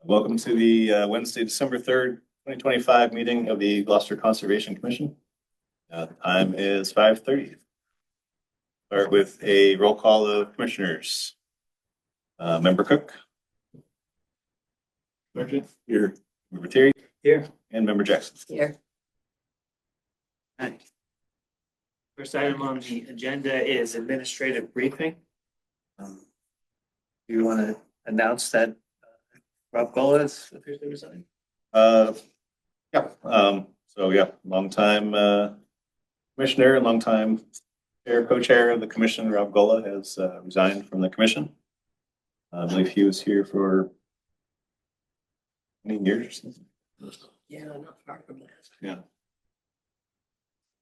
Welcome to the Wednesday, December 3rd, 2025 meeting of the Gloucester Conservation Commission. The time is 5:30. Start with a roll call of commissioners. Member Cook. Sergeant. Here. Member Terry. Here. And Member Jackson. Here. Hi. First item on the agenda is administrative briefing. Do you want to announce that Rob Gola is officially resigning? Yeah. Long time commissioner, long time co-chair of the commission, Rob Gola, has resigned from the commission. I believe he was here for many years or something. Yeah, not far from that. Yeah.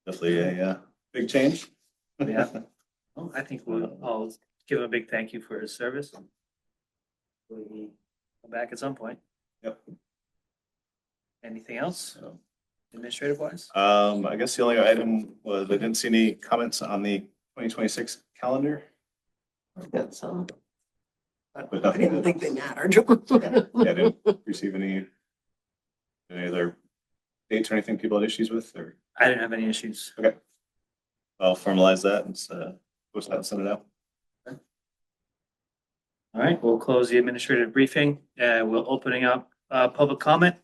Definitely a big change. Yeah. Well, I think I'll give him a big thank you for his service. Will he come back at some point? Yep. Anything else administrative wise? I guess the only item was I didn't see any comments on the 2026 calendar. I've got some. But I nothing. didn't think they mattered. Yeah, I didn't receive any other dates or anything people had issues with, or I didn't have any issues. okay. I'll formalize that and post that and send it out. All right, we'll close the administrative briefing. We're opening up public comment.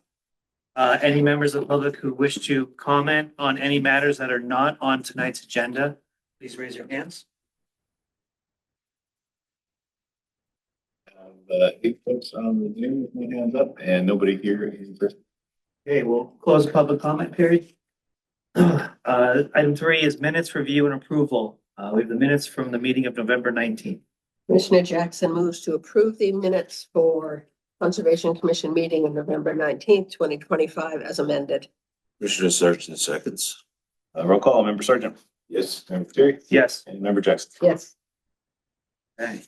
Any members of the public who wish to comment on any matters that are not on tonight's agenda, please raise your hands. I have 8 folks on the Zoom with my hands up and nobody here in person. Okay, we'll close the public comment period. Item 3 is minutes review and approval. We have the minutes from the meeting of November 19th. Commissioner Jackson moves to approve the minutes for Conservation Commission meeting of November 19th, 2025 as amended. Commissioner Sargent seconds. Roll call, Member Sergeant. Yes. Member Terry. Yes. And Member Jackson. Yes. Okay.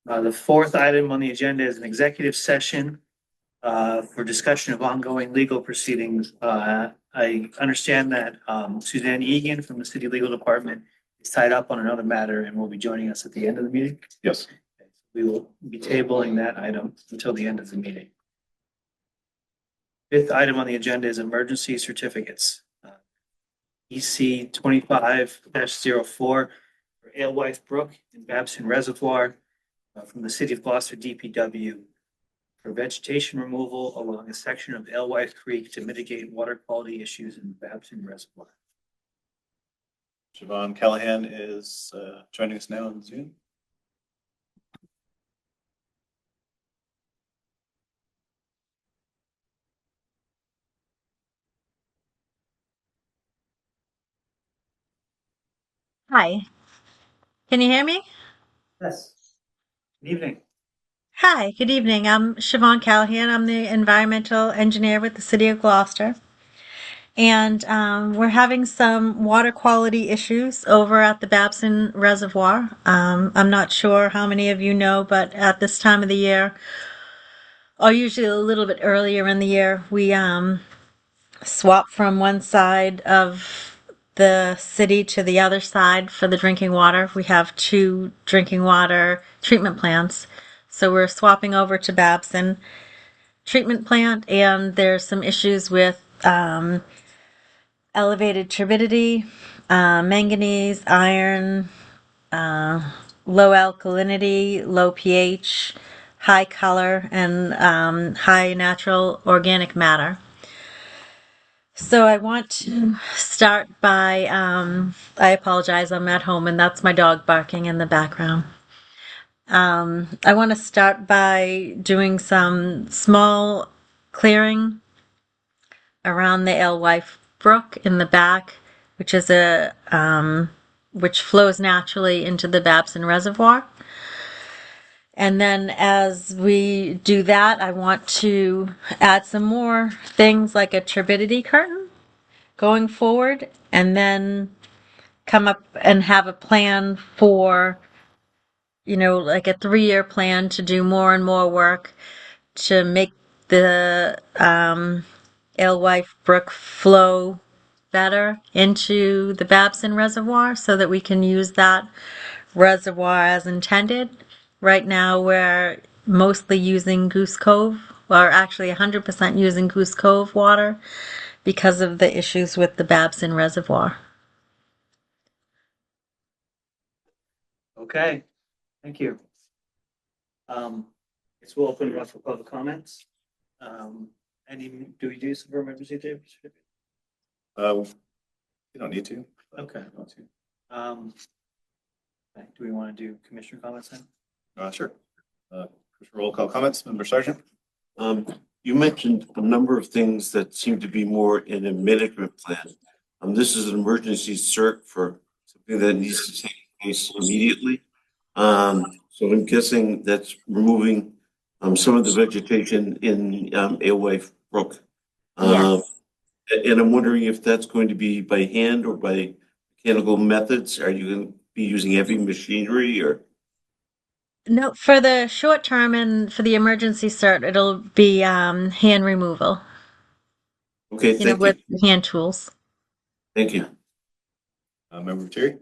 The 4th item on the agenda is an executive session for discussion of ongoing legal proceedings. I understand that Suzanne Egan from the City Legal Department is tied up on another matter and will be joining us at the end of the meeting. Yes. We will be tabling that item until the end of the meeting. 5th item on the agenda is emergency certificates. EC 25-04 for Alewife Brook and Babson Reservoir from the City of Gloucester DPW for vegetation removal along a section of Alewife Creek to mitigate water quality issues in the Babson Reservoir. Siobhan Callahan is joining us now on Zoom. Hi. Can you hear me? Yes. Good evening. Hi, good evening. I'm Siobhan Callahan. I'm the environmental engineer with the City of Gloucester. And we're having some water quality issues over at the Babson Reservoir. I'm not sure how many of you know, but at this time of the year, or usually a little bit earlier in the year, we swap from one side of the city to the other side for the drinking water. We have 2 drinking water treatment plants. So we're swapping over to Babson treatment plant, and there's some issues with elevated turbidity, manganese, iron, low alkalinity, low pH, high color, and high natural organic matter. So I want to start by, I apologize, I'm at home and that's my dog barking in the background. I want to start by doing some small clearing around the Alewife Brook in the back, which is which flows naturally into the Babson Reservoir. And then as we do that, I want to add some more things like a turbidity curtain going forward, and then come up and have a plan for, like a 3-year plan to do more and more work to make the Alewife Brook flow better into the Babson Reservoir so that we can use that reservoir as intended. Right now we're mostly using Goose Cove or actually 100% using Goose Cove water because of the issues with the Babson Reservoir. Okay, thank you. Guess we'll open it up for public comments. Do we do some emergency certificate? You don't need to. Okay. You want to. Okay, do we want to do commissioner comments then? Sure. Roll call comments, Member Sergeant. You mentioned a number of things that seem to be more in a management plan. This is an emergency cert for something that needs to take place immediately. So I'm guessing that's removing some of the vegetation in Alewife Brook. Yes. And I'm wondering if that's going to be by hand or by mechanical methods. Are you going to be using heavy machinery or? No, for the short term and for the emergency cert, it'll be hand removal, Okay, you know, thank you. with hand tools. Thank you. Member Terry.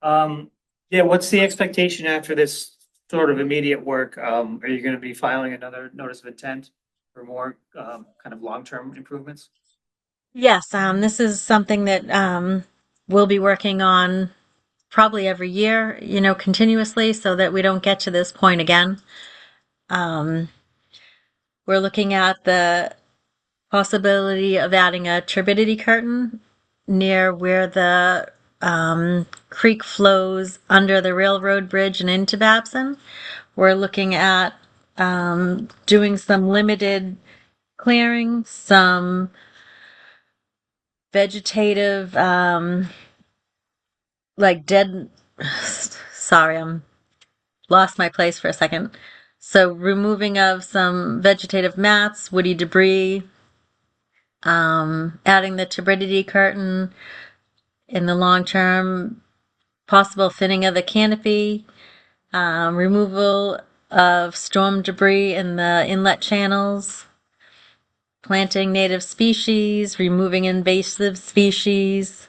Yeah, what's the expectation after this sort of immediate work? Are you going to be filing another notice of intent for more kind of long-term improvements? Yes, this is something that we'll be working on probably every year, you know, continuously so that we don't get to this point again. We're looking at the possibility of adding a turbidity curtain near where the creek flows under the railroad bridge and into Babson. We're looking at doing some limited clearing, some vegetative, like dead. Sorry, I'm lost my place for a second. So removing of some vegetative mats, woody debris, adding the turbidity curtain in the long term, possible thinning of the canopy, removal of storm debris in the inlet channels, planting native species, removing invasive species,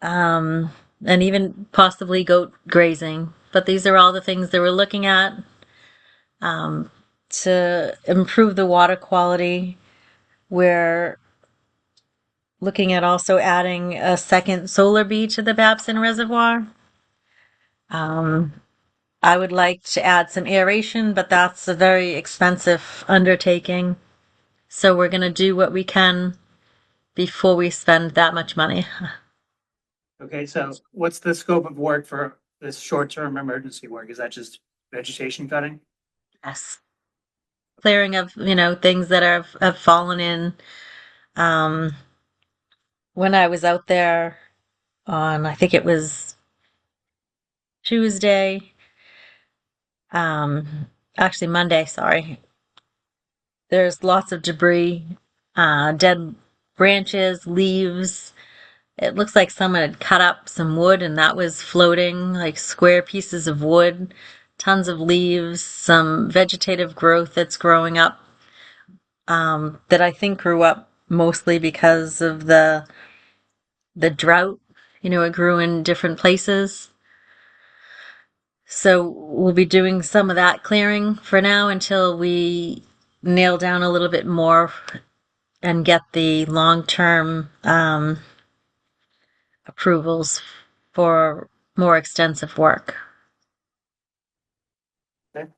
and even possibly goat grazing. But these are all the things that we're looking at to improve the water quality. We're looking at also adding a second solar bee to the Babson Reservoir. I would like to add some aeration, but that's a very expensive undertaking. So we're going to do what we can before we spend that much money. Okay, so what's the scope of work for this short-term emergency work? Is that just vegetation cutting? Yes. Clearing of, you know, things that have fallen in. Um, when I was out there on, I think it was Tuesday, actually Monday, sorry. There's lots of debris, dead branches, leaves. It looks like someone had cut up some wood and that was floating, like square pieces of wood, tons of leaves, some vegetative growth that's growing up, that I think grew up mostly because of the drought. You know, it grew in different places. So we'll be doing some of that clearing for now until we nail down a little bit more and get the long-term approvals for more extensive work. Okay.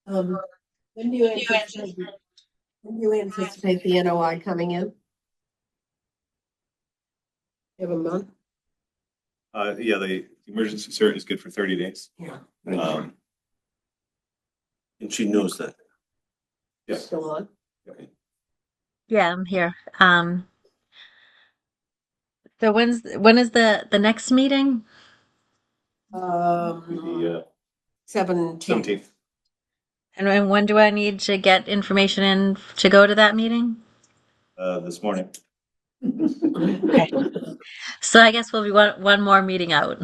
When do you anticipate, the NOI coming in? You have a month? Yeah, the emergency cert is good for 30 days. Yeah. Um, And she knows that. Yeah. Still on? Yeah, I'm here. So when is the next meeting? The 17th. 17th. And when do I need to get information in to go to that meeting? This morning. Okay. So I guess we'll be one more meeting out.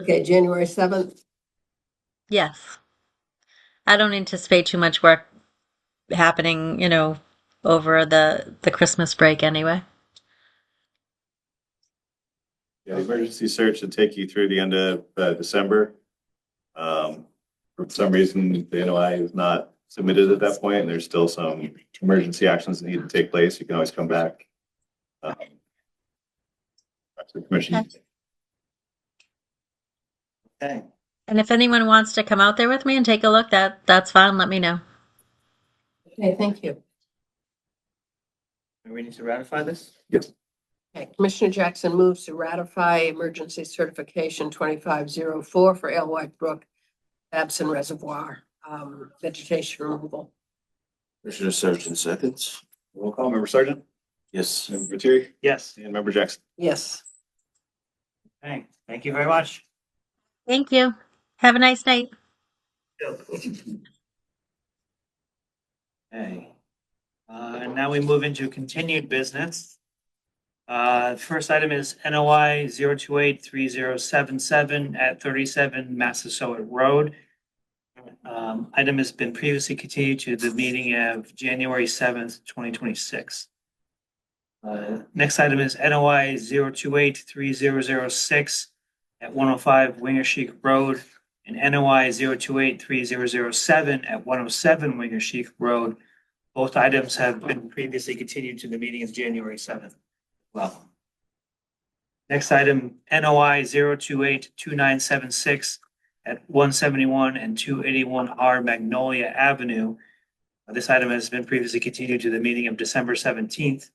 Okay, January 7th. Yes. I don't anticipate too much work happening, you know, over the Christmas break anyway. Yeah, the emergency search should take you through the end of December. For some reason, the NOI is not submitted at that point, and there's still some emergency actions that need to take place. You can always come back. Back to the commission. Okay. Okay. And if anyone wants to come out there with me and take a look, that's fine. Let me know. Okay, thank you. Are we ready to ratify this? Yes. Okay, Commissioner Jackson moves to ratify emergency certification 2504 for Alewife Brook, Babson Reservoir, vegetation removal. Commissioner Sargent seconds. Roll call, member Sergeant, Yes. member Lettieri, Yes. and member Jackson. Yes. Okay, thank you very much. Thank you. Have a nice night. Okay. And now we move into continued business. First item is NOI 0283077 at 37 Massasoit Road. Item has been previously continued to the meeting of January 7th, 2026. Next item is NOI 0283006 at 105 Wingersheek Road and NOI 0283007 at 107 Wingersheek Road. Both items have been previously continued to the meeting of January 7th. Well, next item, NOI 0282976 at 171 and 281R Magnolia Avenue. This item has been previously continued to the meeting of December 17th.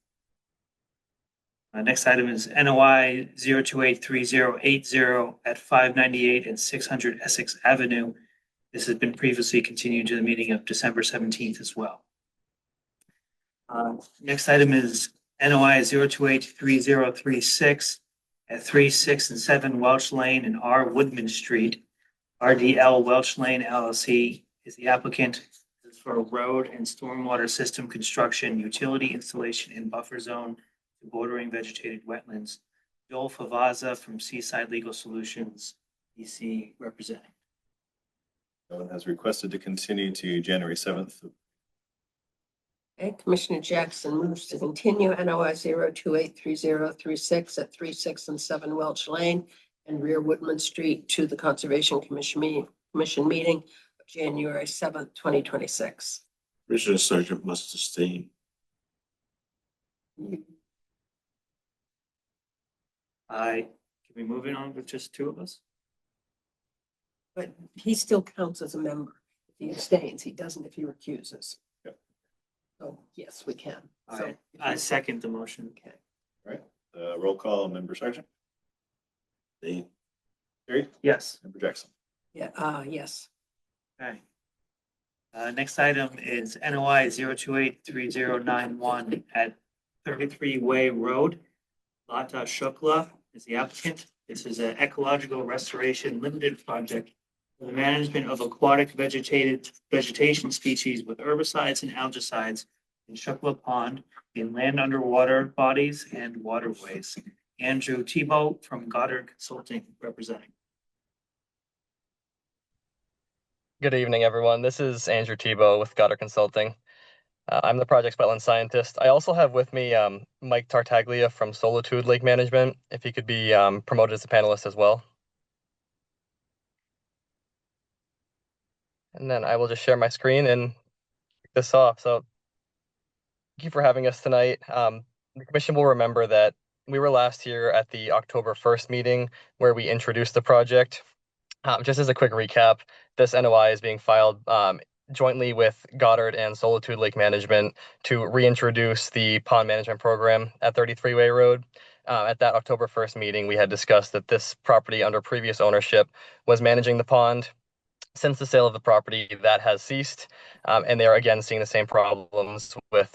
Next item is NOI 0283080 at 598 and 600 Essex Avenue. This has been previously continued to the meeting of December 17th as well. Next item is NOI 0283036 at 3, 6, and 7 Welch Lane and R. Woodman Street. RDL Welch Lane LLC is the applicant for a road and stormwater system construction, utility installation in buffer zone to bordering vegetated wetlands. Joel Favaza from Seaside Legal Solutions, DC representing. No one has requested to continue to January 7th. Okay, Commissioner Jackson moves to continue NOI 0283036 at 3, 6, and 7 Welch Lane and Rear Woodman Street to the Conservation Commission meeting of January 7th, 2026. Commissioner Sargent must abstain. Can we move in on with just two of us? But he still counts as a member. If he abstains, he doesn't if he recuses. Yep. So yes, we can. All So right, I second the motion. okay. Roll call, member Sergeant, Abstain. Terry, Yes. member Jackson. Yeah, yes. Okay. Next item is NOI 0283091 at 33 Way Road. Lata Shukla is the applicant. This is an ecological restoration limited project for the management of aquatic vegetation species with herbicides and algicides in Shukla Pond in land underwater bodies and waterways. Andrew Tebow from Goddard Consulting representing. Good evening, everyone. This is Andrew Tebow with Goddard Consulting. I'm the project's wetland scientist. I also have with me Mike Tartaglia from Solitude Lake Management, if he could be promoted as a panelist as well. And then I will just share my screen and kick this off. So thank you for having us tonight. The commission will remember that we were last here at the October 1st meeting where we introduced the project. Just as a quick recap, this NOI is being filed jointly with Goddard and Solitude Lake Management to reintroduce the pond management program at 33 Way Road. At that October 1st meeting, we had discussed that this property under previous ownership was managing the pond. Since the sale of the property, that has ceased, and they are again seeing the same problems with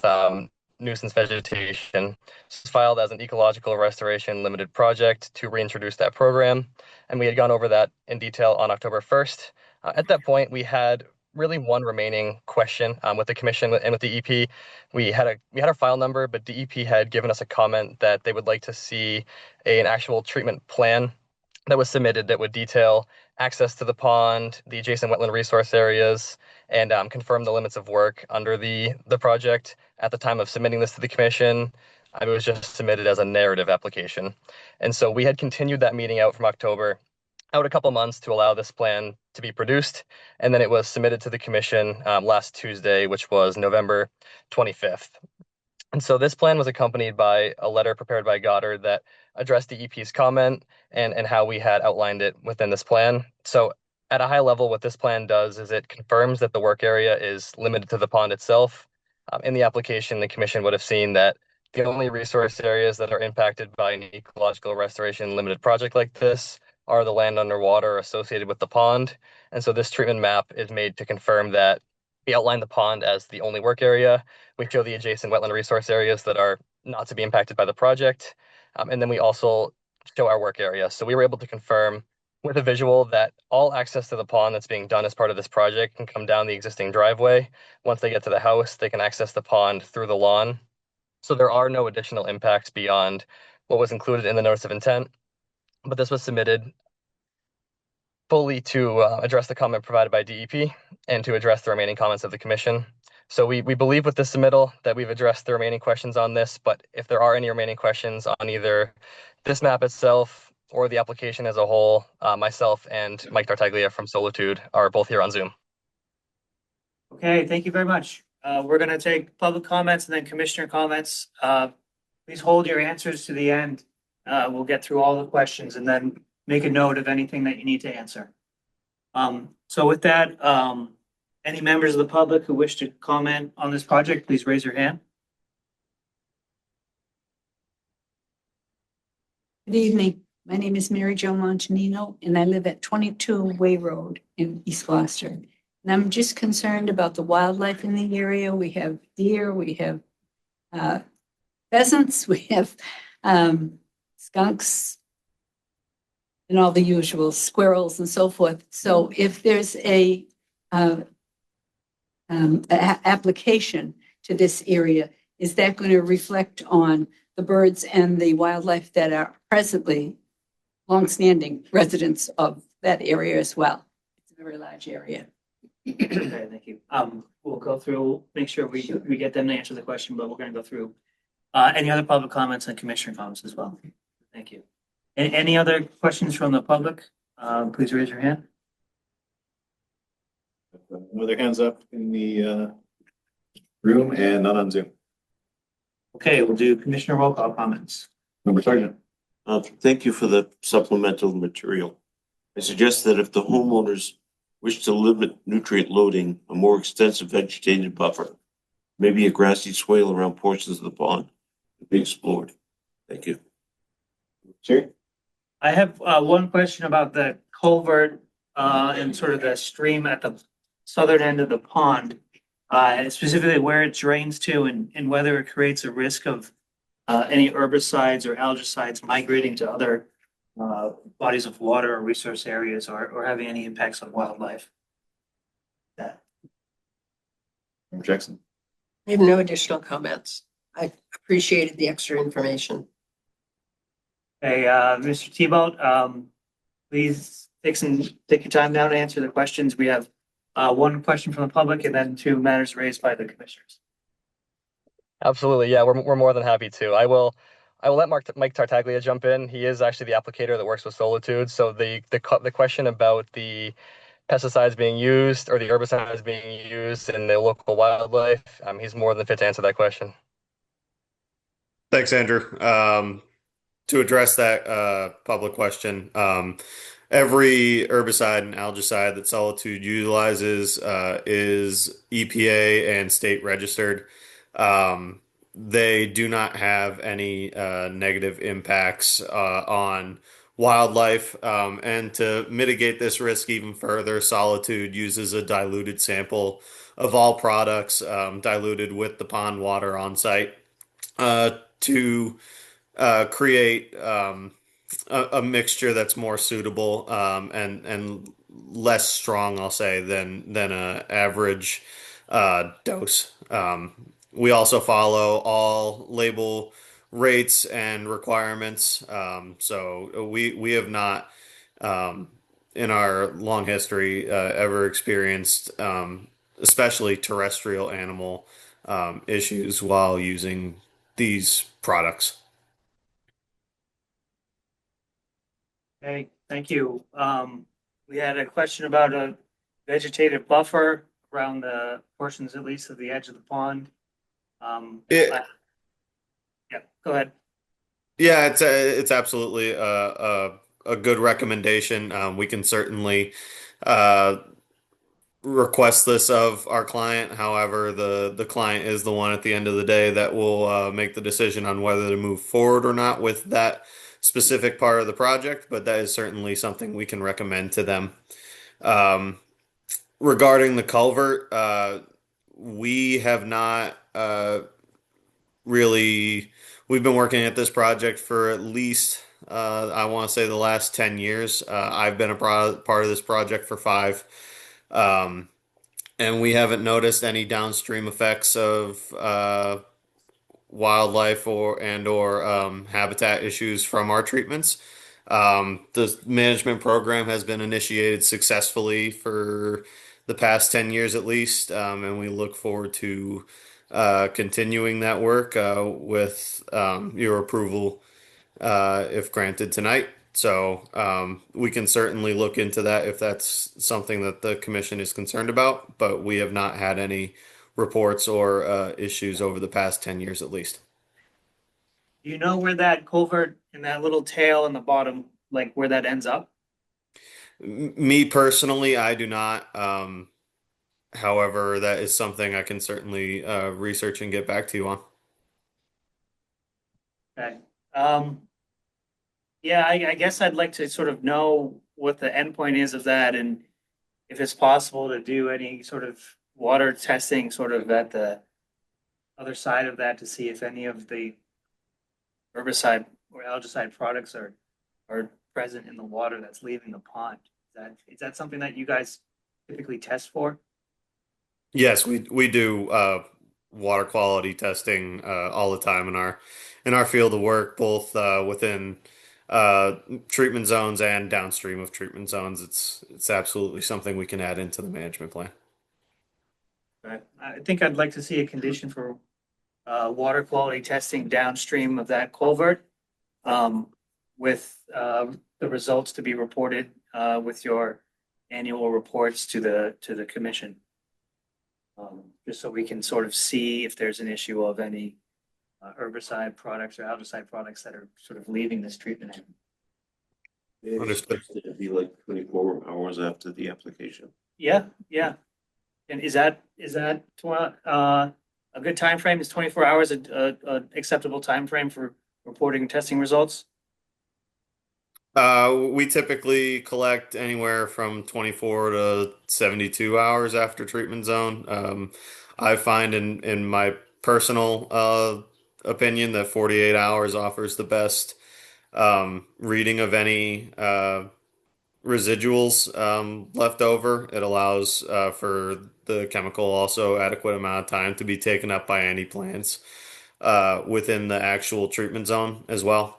nuisance vegetation. It's filed as an ecological restoration limited project to reintroduce that program, and we had gone over that in detail on October 1st. At that point, we had really one remaining question with the commission and with the EP. We had our file number, but DEP had given us a comment that they would like to see an actual treatment plan that was submitted that would detail access to the pond, the adjacent wetland resource areas, and confirm the limits of work under the project. At the time of submitting this to the commission, it was just submitted as a narrative application. And so we had continued that meeting out from October out a couple months to allow this plan to be produced, and then it was submitted to the commission last Tuesday, which was November 25th. And so this plan was accompanied by a letter prepared by Goddard that addressed the EP's comment and how we had outlined it within this plan. So at a high level, what this plan does is it confirms that the work area is limited to the pond itself. In the application, the commission would have seen that the only resource areas that are impacted by an ecological restoration limited project like this are the land underwater associated with the pond. And so this treatment map is made to confirm that we outline the pond as the only work area. We show the adjacent wetland resource areas that are not to be impacted by the project. And then we also show our work area. So we were able to confirm with a visual that all access to the pond that's being done as part of this project can come down the existing driveway. Once they get to the house, they can access the pond through the lawn. So there are no additional impacts beyond what was included in the notice of intent. But this was submitted fully to address the comment provided by DEP and to address the remaining comments of the commission. So we believe with this submittal that we've addressed the remaining questions on this, but if there are any remaining questions on either this map itself or the application as a whole, myself and Mike Tartaglia from Solitude are both here on Zoom. Okay, thank you very much. We're going to take public comments and then commissioner comments. Please hold your answers to the end. We'll get through all the questions and then make a note of anything that you need to answer. So with that, any members of the public who wish to comment on this project, please raise your hand. Good evening. My name is Mary Jo Montanino, and I live at 22 Way Road in East Gloucester. And I'm just concerned about the wildlife in the area. We have deer, we have pheasants, we have skunks, and all the usual squirrels and so forth. So if there's a application to this area, is that going to reflect on the birds and the wildlife that are presently longstanding residents of that area as well? It's a very large area. Okay, thank you. We'll go through, make sure we get them to answer the question, but we're going to go through any other public comments and commissioner comments as well. Thank you. Any other questions from the public? Please raise your hand. No other hands up in the room and none on Zoom. Okay, we'll do commissioner roll call comments. Member Sergeant. Thank you for the supplemental material. I suggest that if the homeowners wish to limit nutrient loading, a more extensive vegetated buffer, maybe a grassy swale around portions of the pond, be explored. Thank you. Sure. I have one question about the culvert and sort of the stream at the southern end of the pond, specifically where it drains to and whether it creates a risk of any herbicides or algicides migrating to other bodies of water or resource areas or having any impacts on wildlife. Member Jackson. I have no additional comments. I appreciated the extra information. Hey, Mr. Thibault, please take your time now to answer the questions. We have one question from the public and then two matters raised by the commissioners. Absolutely, yeah, we're more than happy to. I will let Mike Tartaglia jump in. He is actually the applicator that works with Solitude. So the question about the pesticides being used or the herbicides being used in the local wildlife, he's more than fit to answer that question. Thanks, Andrew. To address that public question, every herbicide and algicide that Solitude utilizes is EPA and state registered. They do not have any negative impacts on wildlife. And to mitigate this risk even further, Solitude uses a diluted sample of all products, diluted with the pond water on site, to create a mixture that's more suitable and less strong, I'll say, than a average dose. We also follow all label rates and requirements. So we have not, in our long history, ever experienced, especially terrestrial animal issues while using these products. Okay, Thank you. We had a question about a vegetative buffer around the portions at least of the edge of the pond. It, Yeah, go ahead. yeah, it's absolutely a good recommendation. We can certainly uh, request this of our client. However, the client is the one at the end of the day that will make the decision on whether to move forward or not with that specific part of the project. But that is certainly something we can recommend to them. Um, Regarding the culvert, we have not really. We've been working at this project for at least, I want to say, the last 10 years. I've been a part of this project for 5. Um, and we haven't noticed any downstream effects of wildlife or habitat issues from our treatments. The management program has been initiated successfully for the past 10 years at least, and we look forward to continuing that work with your approval if granted tonight. So we can certainly look into that if that's something that the commission is concerned about, but we have not had any reports or issues over the past 10 years at least. Do you know where that culvert and that little tail in the bottom, like where that ends up? Me personally, I do not. However, that is something I can certainly research and get back to you on. Okay. Yeah, I guess I'd like to sort of know what the endpoint is of that and if it's possible to do any sort of water testing sort of at the other side of that to see if any of the herbicide or algicide products are present in the water that's leaving the pond. Is that something that you guys typically test for? Yes, we do water quality testing all the time in our field of work, both within treatment zones and downstream of treatment zones. It's absolutely something we can add into the management plan. But I think I'd like to see a condition for water quality testing downstream of that culvert, with the results to be reported with your annual reports to the commission. Just so we can sort of see if there's an issue of any herbicide products or algicide products that are sort of leaving this treatment. Understood. It'd be like 24 hours after the application. Yeah, yeah. And is that a good time frame? Is 24 hours a acceptable time frame for reporting and testing results? We typically collect anywhere from 24 to 72 hours after treatment zone. I find in my personal opinion that 48 hours offers the best reading of any residuals left over. It allows for the chemical also adequate amount of time to be taken up by any plants within the actual treatment zone as well.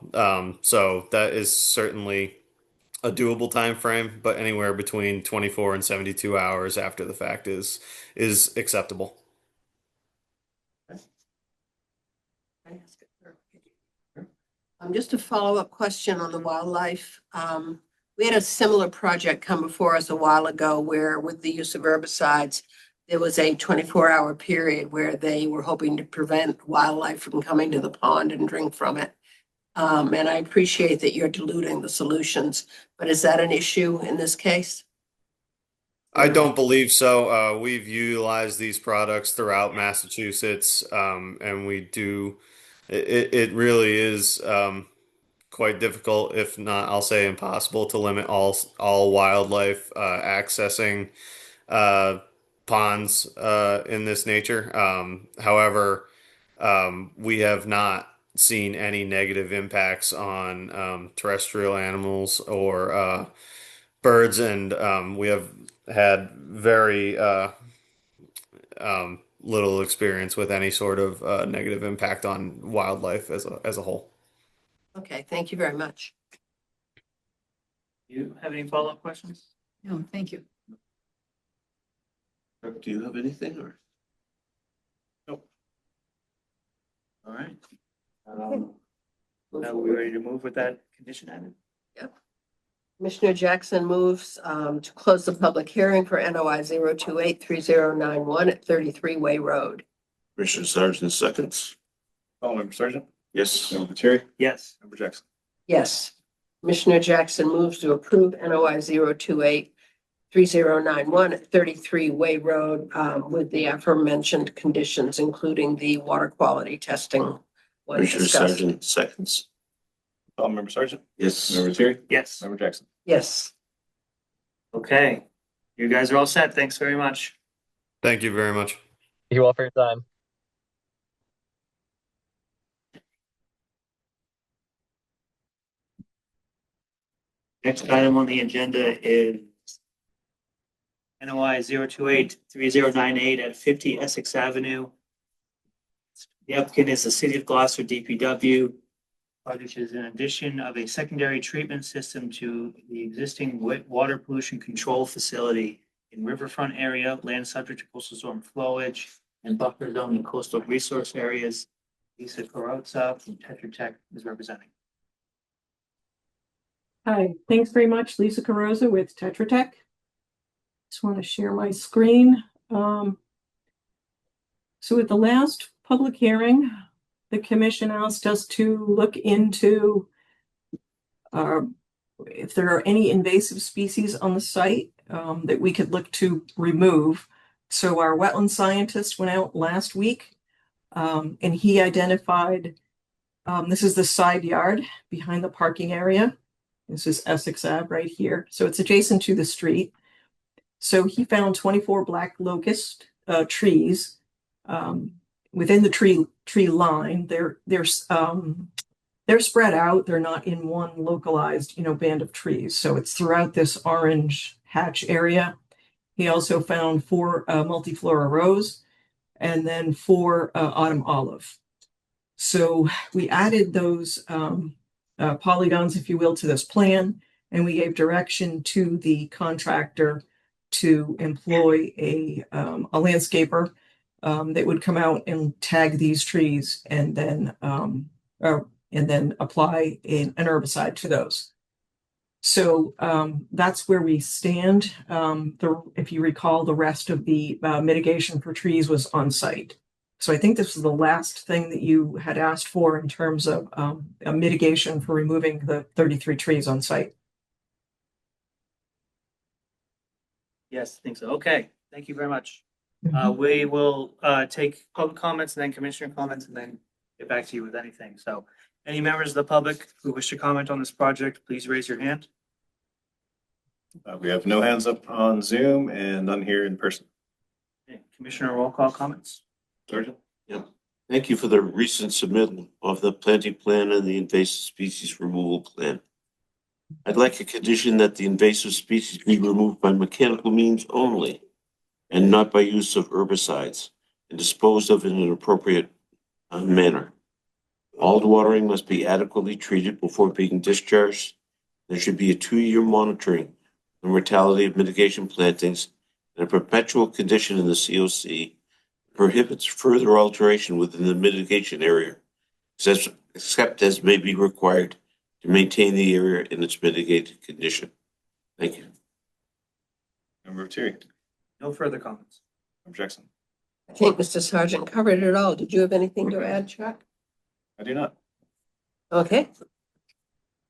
So that is certainly a doable time frame, but anywhere between 24 and 72 hours after the fact is acceptable. Just a follow-up question on the wildlife. We had a similar project come before us a while ago where with the use of herbicides, there was a 24-hour period where they were hoping to prevent wildlife from coming to the pond and drink from it. And I appreciate that you're diluting the solutions, but is that an issue in this case? I don't believe so. We've utilized these products throughout Massachusetts, and we do. It really is quite difficult, if not, I'll say impossible, to limit all wildlife accessing uh, ponds in this nature. However, we have not seen any negative impacts on terrestrial animals or birds, and we have had very little experience with any sort of negative impact on wildlife as a whole. Okay, thank you very much. You have any follow-up questions? No, thank you. Do you have anything or? All right. Are we ready to move with that condition added? Yep. Commissioner Jackson moves to close the public hearing for NOI 0283091 at 33 Way Road. Commissioner Sargent seconds. Call Member Sergeant. Yes. Member Terry. Yes. Member Jackson. Yes. Commissioner Jackson moves to approve NOI 0283091 at 33 Way Road with the aforementioned conditions, including the water quality testing when Commissioner discussed. Sargent seconds. Call Member Sergeant. Yes. Member Terry. Yes. Member Jackson. Yes. Okay. You guys are all set. Thanks very much. Thank you very much. Thank you all for your time. Next item on the agenda is NOI 0283098 at 50 Essex Avenue. The applicant is the City of Gloucester DPW. Project is an addition of a secondary treatment system to the existing water pollution control facility in riverfront area, land subject to coastal storm flowage, and buffer zone and coastal resource areas. Lisa Carrozza from Tetra Tech is representing. Hi, thanks very much. Lisa Carrozza with Tetra Tech. Just want to share my screen. So at the last public hearing, the commission asked us to look into if there are any invasive species on the site that we could look to remove. So our wetland scientist went out last week and he identified, this is the side yard behind the parking area. This is Essex Ave right here. So it's adjacent to the street. So he found 24 black locust trees within the tree line. They're spread out. They're not in one localized, band of trees. So it's throughout this orange hatch area. He also found 4 multiflora rose and then 4 autumn olive. So we added those polygons, if you will, to this plan, and we gave direction to the contractor to employ a landscaper that would come out and tag these trees and then apply an herbicide to those. So that's where we stand. If you recall, the rest of the mitigation for trees was on site. So I think this was the last thing that you had asked for in terms of a mitigation for removing the 33 trees on site. Yes, I think so. Okay, thank you very much. We will take public comments and then commissioner comments and then get back to you with anything. So any members of the public who wish to comment on this project, please raise your hand. We have no hands up on Zoom and none here in person. Okay, Commissioner roll call comments. Sergeant. Thank you for the recent submittal of the planting plan and the invasive species removal plan. I'd like a condition that the invasive species be removed by mechanical means only and not by use of herbicides and disposed of in an appropriate manner. All watering must be adequately treated before being discharged. There should be a 2-year monitoring the mortality of mitigation plantings and a perpetual condition in the COC prohibits further alteration within the mitigation area, except as may be required to maintain the area in its mitigated condition. Thank you. Member Terry. No further comments. Member Jackson. I think Mr. Sargent covered it all. Did you have anything to add, Chuck? I do not. Okay.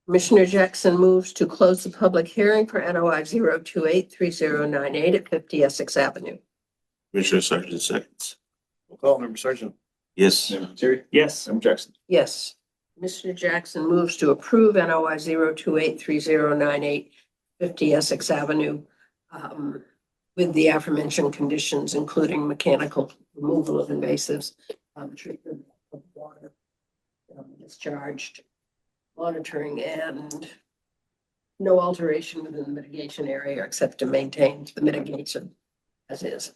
Commissioner Jackson moves to close the public hearing for NOI 0283098 at 50 Essex Avenue. Commissioner Sargent seconds. Roll call. Member Sergeant. Yes. Member Terry. Yes. Member Jackson. Yes. Commissioner Jackson moves to approve NOI 0283098 50 Essex Avenue with the aforementioned conditions, including mechanical removal of invasives, treatment of water discharged, monitoring, and no alteration within the mitigation area except to maintain the mitigation as is,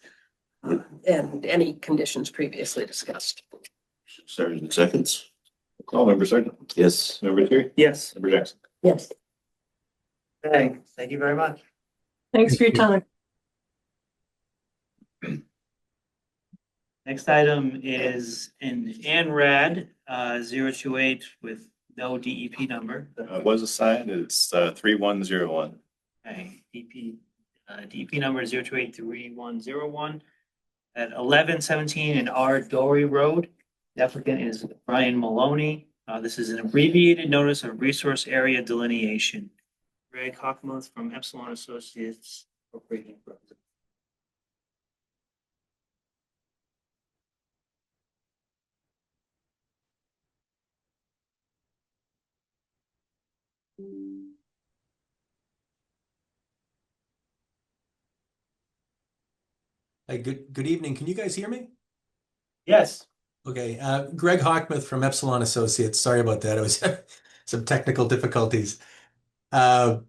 and any conditions previously discussed. Sargent seconds. Roll call. Member Sergeant. Yes. Member Terry. Yes. Member Jackson. Yes. Okay, thank you very much. Thanks for your time. Next item is an ANRAD 028 with no DEP number. It was assigned, it's 3101. Okay, DEP number 0283101 at 1117 in R Dory Road. The applicant is Brian Maloney. This is an abbreviated notice of resource area delineation. Greg Hockmuth from Epsilon Associates Incorporated. Hey, good evening. Can you guys hear me? Yes. Okay, Greg Hockmuth from Epsilon Associates. Sorry about that. It was some technical difficulties. I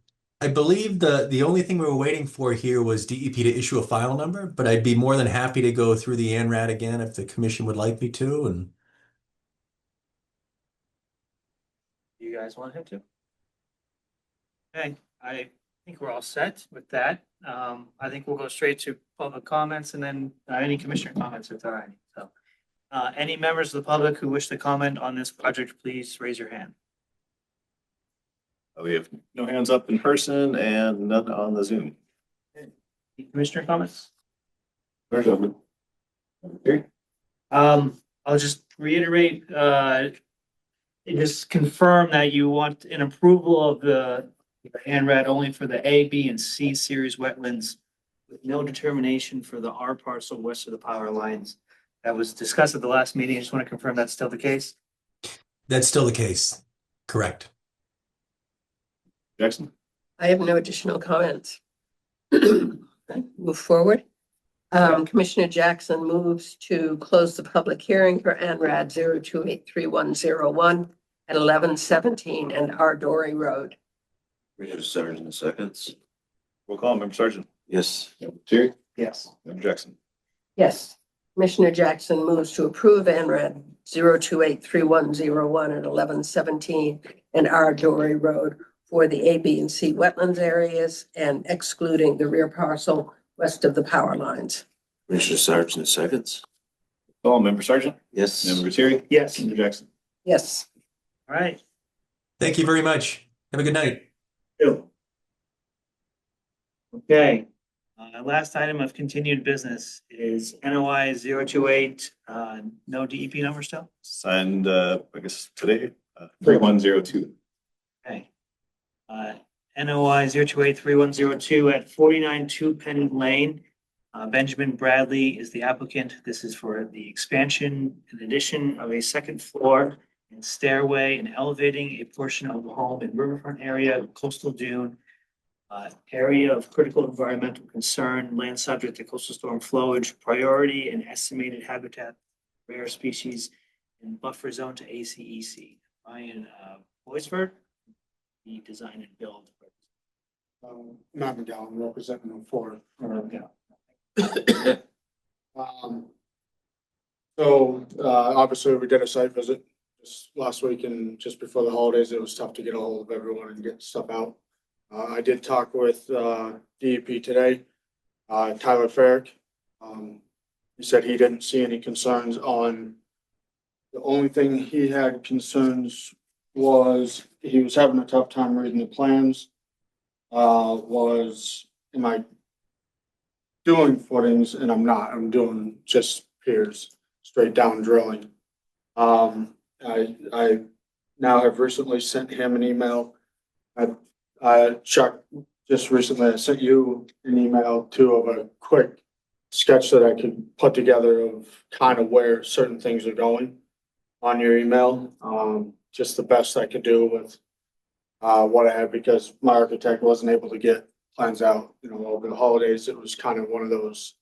believe the only thing we were waiting for here was DEP to issue a file number, but I'd be more than happy to go through the ANRAD again if the commission would like me to. And You guys want him to? Okay, I think we're all set with that. I think we'll go straight to public comments and then any commissioner comments if there are any. So, any members of the public who wish to comment on this project, please raise your hand. We have no hands up in person and none on the Zoom. Any commissioner comments? Here. I'll just reiterate, just confirm that you want an approval of the ANRAD only for the A, B, and C series wetlands with no determination for the R parcel west of the power lines. That was discussed at the last meeting. I just want to confirm that's still the case. that's still the case. Correct. Jackson? I have no additional comments. Move forward. Commissioner Jackson moves to close the public hearing for ANRAD 0283101 at 1117 and R Dory Road. Commissioner Sargent seconds. Roll call, Member Sergeant. Yes. Member Terry. Yes. Member Jackson. Yes. Commissioner Jackson moves to approve ANRAD 0283101 at 1117 and R Dory Road for the A, B, and C wetlands areas and excluding the rear parcel west of the power lines. Commissioner Sargent seconds. Call, Member Sergeant. Yes. Member Terry. Yes. Member Jackson. Yes. All right. Thank you very much. Have a good night. Okay. Last item of continued business is NOI 028, no DEP number still? Signed, I guess today, 3102. Okay. NOI 0283102 at 492 Penny Lane. Benjamin Bradley is the applicant. This is for the expansion and addition of a second floor and stairway and elevating a portion of the home in riverfront area, coastal dune, area of critical environmental concern, land subject to coastal storm flowage, priority and estimated habitat, rare species, and buffer zone to ACEC. Ryan Boisford, the design and build. Matt McGowan, representing them for. Obviously we did a site visit just last week and just before the holidays, it was tough to get a hold of everyone and get stuff out. I did talk with DEP today, Tyler Farrick. He said he didn't see any concerns on, the only thing he had concerns was he was having a tough time reading the plans. Am I doing footings? And I'm not, I'm doing just piers, straight down drilling. I now have recently sent him an email. Chuck, just recently I sent you an email too of a quick sketch that I could put together of kind of where certain things are going on your email. Just the best I could do with what I had because my architect wasn't able to get plans out, over the holidays. It was kind of one of those,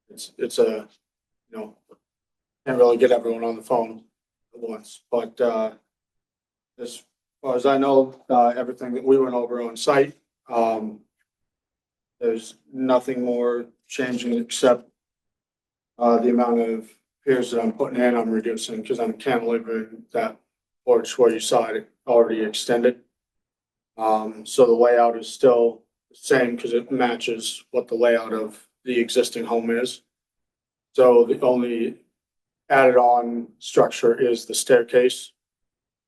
it's a, can't really get everyone on the phone at once, but as far as I know, everything that we went over on site, there's nothing more changing except the amount of piers that I'm putting in, I'm reducing because I'm cantilevering that porch where you saw it already extended. So the layout is still the same because it matches what the layout of the existing home is. So the only added on structure is the staircase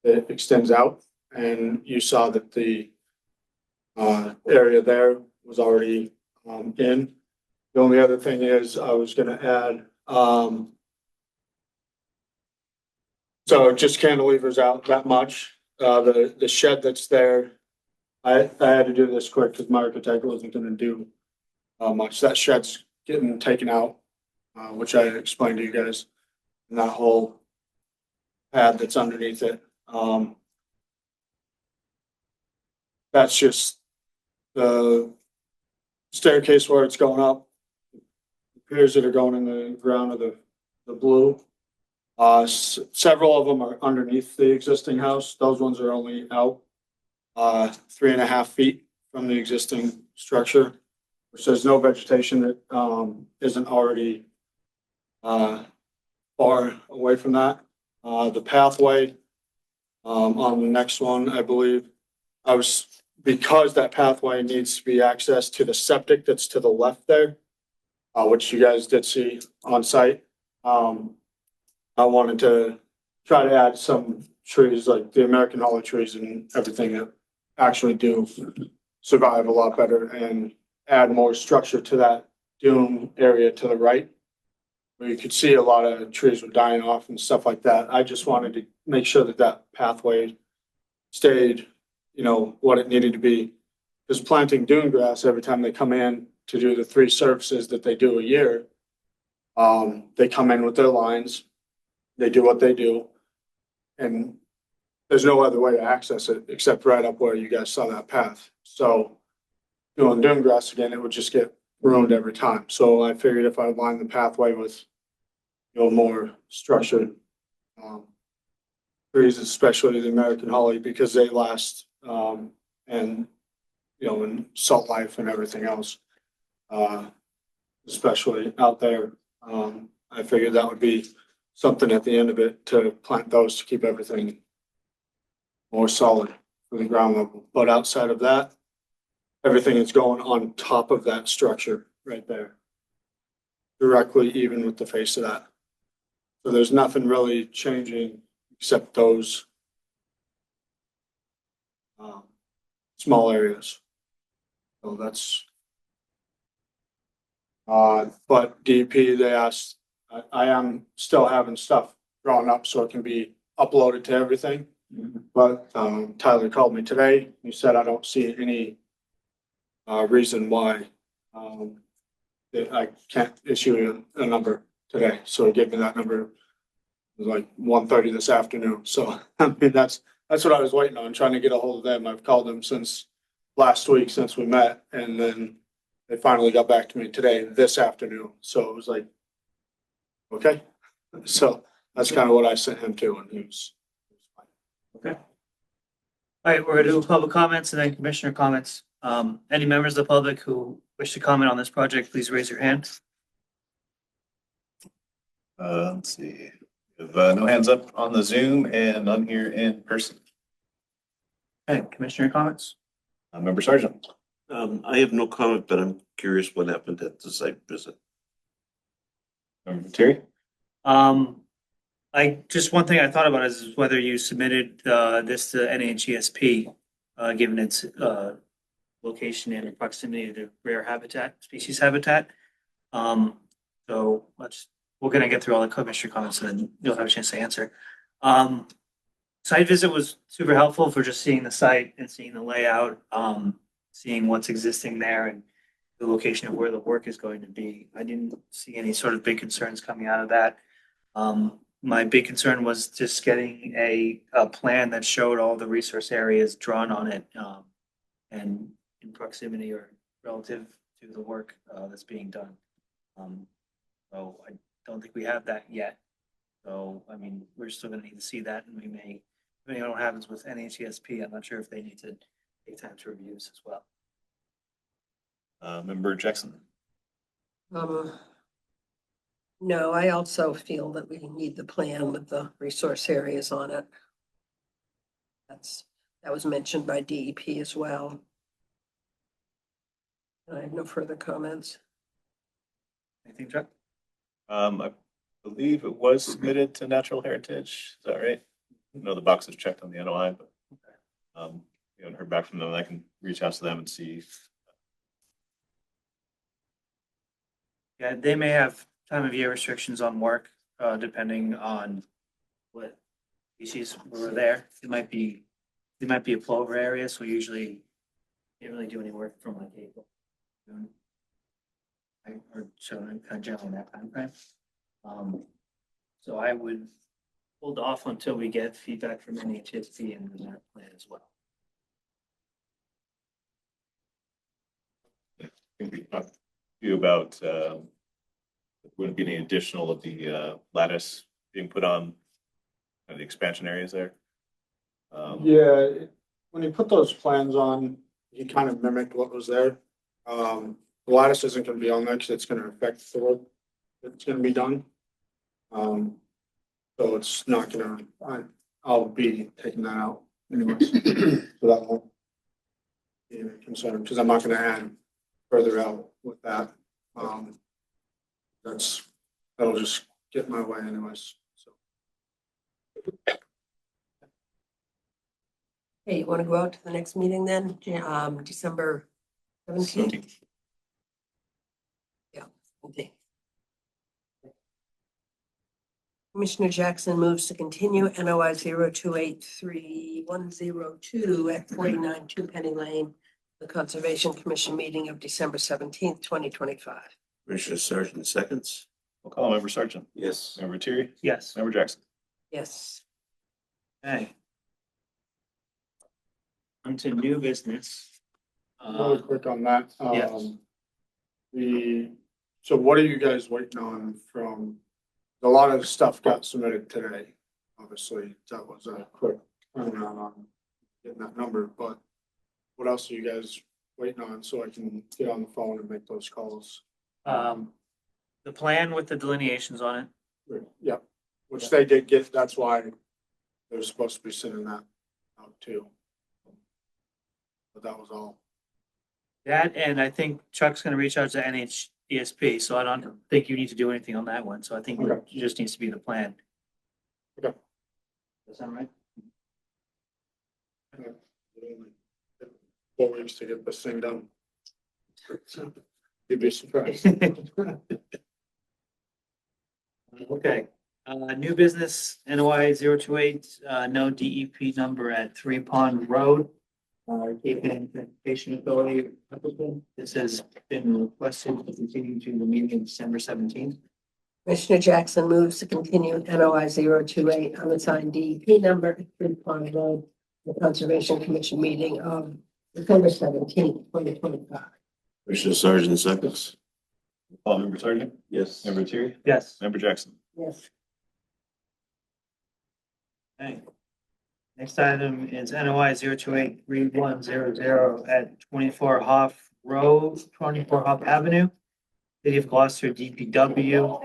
that extends out. And you saw that the area there was already in. The only other thing is I was gonna add, so just cantilevers out that much. The shed that's there, I had to do this quick because my architect wasn't gonna do much. That shed's getting taken out, which I explained to you guys, and that whole pad that's underneath it. That's just the staircase where it's going up. Piers that are going in the ground of the blue. Several of them are underneath the existing house. Those ones are only out 3.5 feet from the existing structure, which there's no vegetation that isn't already far away from that. The pathway on the next one, I believe, because that pathway needs to be accessed to the septic that's to the left there, which you guys did see on site. I wanted to try to add some trees like the American holly trees and everything that actually do survive a lot better and add more structure to that dune area to the right. Where you could see a lot of trees were dying off and stuff like that. I just wanted to make sure that that pathway stayed, what it needed to be. Because planting dune grass every time they come in to do the 3 services that they do a year, they come in with their lines, they do what they do, and there's no other way to access it except right up where you guys saw that path. So doing dune grass again, it would just get ruined every time. So I figured if I line the pathway with, more structured trees, especially the American holly, because they last, and and salt life and everything else, especially out there. I figured that would be something at the end of it to plant those to keep everything more solid for the ground level. But outside of that, everything is going on top of that structure right there, directly even with the face of that. So there's nothing really changing except those small areas. So that's, but DEP, they asked, I am still having stuff drawn up so it can be uploaded to everything. But Tyler called me today. He said, I don't see any reason why that I can't issue a number today. So he gave me that number. It was like 1:30 this afternoon. So I mean, that's what I was waiting on, trying to get a hold of them. I've called them since last week, since we met, and then they finally got back to me today, this afternoon. So it was like, okay. So that's kind of what I sent him to, and he was fine. Okay. All right, we're gonna do public comments and then commissioner comments. Any members of the public who wish to comment on this project, please raise your hand. Let's see. We have no hands up on the Zoom and none here in person. Okay, commissioner comments? Member Sergeant. I have no comment, but I'm curious what happened at the site visit. Member Terry. One thing I thought about is whether you submitted this to NHESP, given its location and proximity to rare species habitat. So we're gonna get through all the commissioner comments and then you'll have a chance to answer. Site visit was super helpful for just seeing the site and seeing the layout, seeing what's existing there and the location of where the work is going to be. I didn't see any sort of big concerns coming out of that. My big concern was just getting a plan that showed all the resource areas drawn on it, and in proximity or relative to the work that's being done. So I don't think we have that yet. So, I mean, we're still gonna need to see that, and we may, depending on what happens with NHESP, I'm not sure if they need to take time to review this as well. Member Jackson. No, I also feel that we need the plan with the resource areas on it. That was mentioned by DEP as well. I have no further comments. Anything, Chuck? I believe it was submitted to Natural Heritage. Is that right? know the box is checked on the NOI, but we haven't heard back from them. I can reach out to them and see. Yeah, they may have time of year restrictions on work, depending on what species were there. It might be a plover area, so usually can't really do any work from like April, June. Or so kind of generally in that time frame. So I would hold off until we get feedback from NHSP and that plan as well. I think we talked to you about wouldn't be any additional of the lattice being put on the expansion areas there. Yeah, when you put those plans on, you kind of mimicked what was there. The lattice isn't gonna be on there because it's gonna affect the work that's gonna be done. So it's not gonna, I'll be taking that out anyways. So that won't be a concern, because I'm not gonna add further out with that. That'll just get my way anyways, so. Hey, you want to go out to the next meeting then, December 17th? Yeah. Okay. Commissioner Jackson moves to continue NOI 0283102 at 49 Two Penny Lane, the Conservation Commission meeting of December 17th, 2025. Commissioner Sargent seconds. We'll call Member Sargent, Yes. Member Terry, Yes. Member Jackson. Yes. Okay. On to new business. Really quick on that. Yes. So what are you guys waiting on from, a lot of stuff got submitted today. Obviously, that was a quick turnaround on getting that number, but what else are you guys waiting on so I can get on the phone and make those calls? The plan with the delineations on it. Yeah, which they did get, that's why they're supposed to be sending that out too. But that was all. That, and I think Chuck's gonna reach out to NHESP, so I don't think you need to do anything on that one, so I think Okay. it just needs to be the plan. Okay. Does that sound right? 4 weeks to get this thing done. You'd be surprised. Okay, new business NOI 028, no DEP number at 3 Pond Road. Cape Identification Authority applicant. This has been requested to continue to the meeting on December 17th. Commissioner Jackson moves to continue NOI 028 unassigned DEP number at 3 Pond Road, the Conservation Commission meeting of December 17th, 2025. Commissioner Sargent seconds. Call Member Sargent, Yes. Member Terry, Yes. Member Jackson. Yes. Okay. Next item is NOI 0283100 at 24 Hoff Road, 24 Hoff Avenue, City of Gloucester DPW.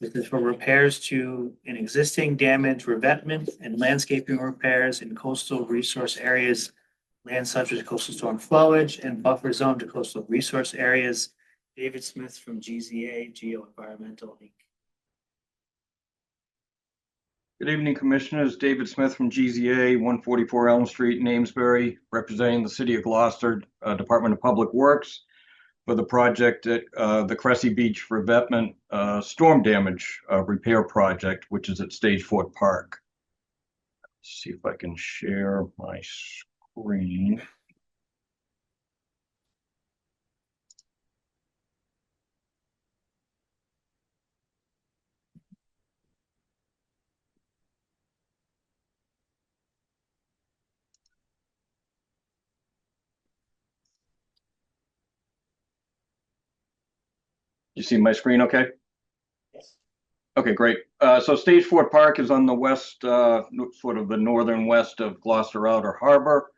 This is for repairs to an existing damaged revetment and landscaping repairs in coastal resource areas, land subject to coastal storm flowage and buffer zone to coastal resource areas. David Smith from GZA Geo Environmental Inc. Good evening, Commissioners. David Smith from GZA, 144 Elm Street, in Amesbury, representing the City of Gloucester Department of Public Works for the project at the Cressy Beach revetment storm damage repair project, which is at Stage Fort Park. Let's see if I can share my screen. You see my screen okay? Yes. Okay, great. So Stage Fort Park is on the west, sort of the northern west of Gloucester Outer Harbor.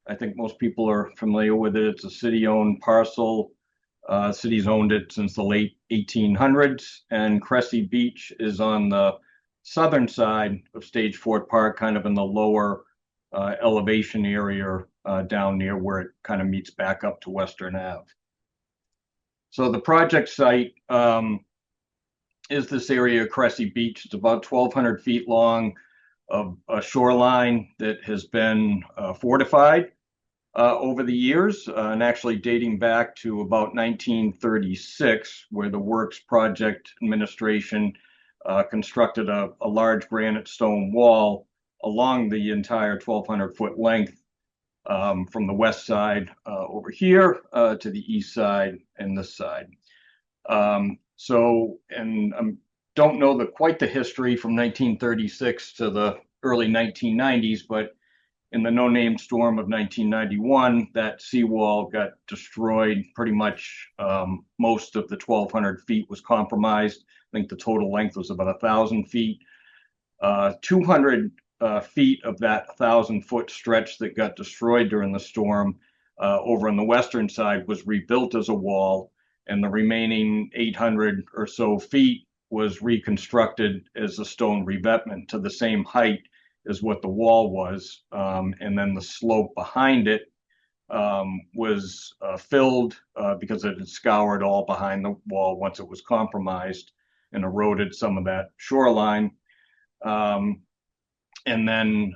I think most people are familiar with it. It's a city-owned parcel. City's owned it since the late 1800s, and Cressy Beach is on the southern side of Stage Fort Park, kind of in the lower elevation area down near where it kind of meets back up to Western Ave. So the project site is this area of Cressy Beach. It's about 1,200 feet long, of a shoreline that has been fortified over the years, and actually dating back to about 1936, where the Works Project Administration constructed a large granite stone wall along the entire 1,200-foot length from the west side over here to the east side and this side. Don't know quite the history from 1936 to the early 1990s, but in the no-name storm of 1991, that seawall got destroyed. Pretty much most of the 1,200 feet was compromised. I think the total length was about 1,000 feet. 200 feet of that 1,000-foot stretch that got destroyed during the storm over on the western side was rebuilt as a wall, and the remaining 800 or so feet was reconstructed as a stone revetment to the same height as what the wall was. And then the slope behind it was filled because it had scoured all behind the wall once it was compromised and eroded some of that shoreline. And then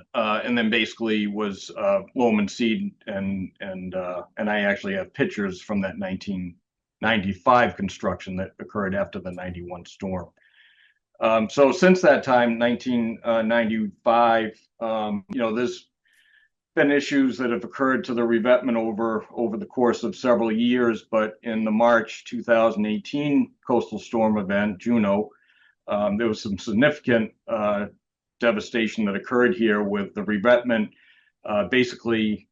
basically was loam and seed, and I actually have pictures from that 1995 construction that occurred after the 91 storm. So since that time, 1995, there's been issues that have occurred to the revetment over the course of several years, but in the March 2018 coastal storm event, Juno, there was some significant devastation that occurred here with the revetment basically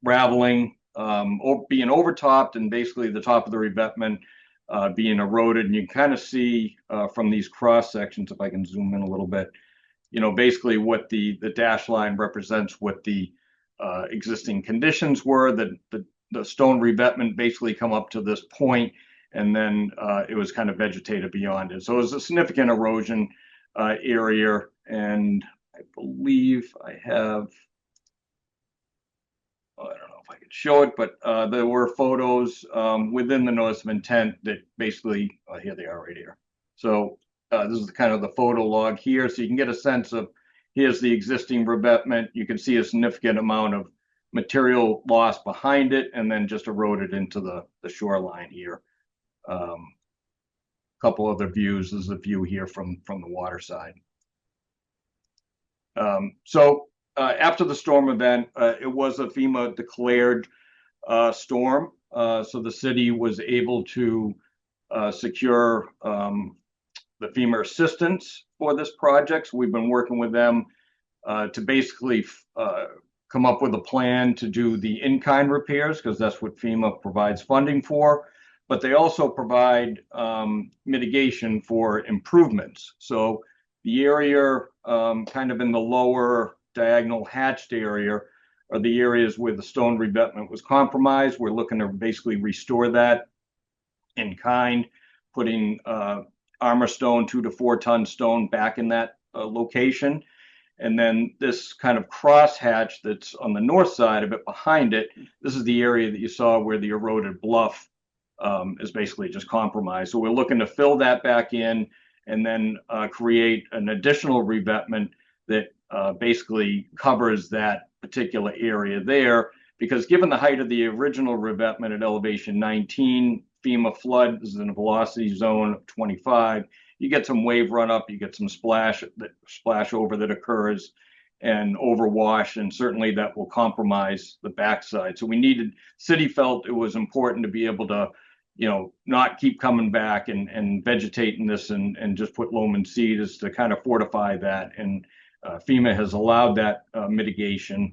raveling, or being overtopped, and basically the top of the revetment being eroded. And you can kind of see from these cross sections, if I can zoom in a little bit, basically what the dash line represents what the existing conditions were. The stone revetment basically come up to this point, and then it was kind of vegetated beyond it. So it was a significant erosion area, and I believe I have, I don't know if I could show it, but there were photos within the notice of intent that basically, here they are right here. So this is kind of the photo log here, so you can get a sense of, here's the existing revetment. You can see a significant amount of material loss behind it, and then just eroded into the shoreline here. Couple other views. This is a view here from the water side. After the storm event, it was a FEMA declared storm. So the city was able to secure the FEMA assistance for this project. So we've been working with them to basically come up with a plan to do the in-kind repairs, because that's what FEMA provides funding for. But they also provide mitigation for improvements. So the area kind of in the lower diagonal hatched area are the areas where the stone revetment was compromised. We're looking to basically restore that in kind, putting armor stone, 2 to 4 ton stone back in that location. And then this kind of crosshatch that's on the north side of it, behind it, this is the area that you saw where the eroded bluff is basically just compromised. So we're looking to fill that back in, and then create an additional revetment that basically covers that particular area there. Because given the height of the original revetment at elevation 19, FEMA flood is in a velocity zone of 25, you get some wave run up, you get some splash over that occurs, and overwash, and certainly that will compromise the backside. So city felt it was important to be able to, not keep coming back and vegetating this and just put loam and seed, is to kind of fortify that. And FEMA has allowed that mitigation.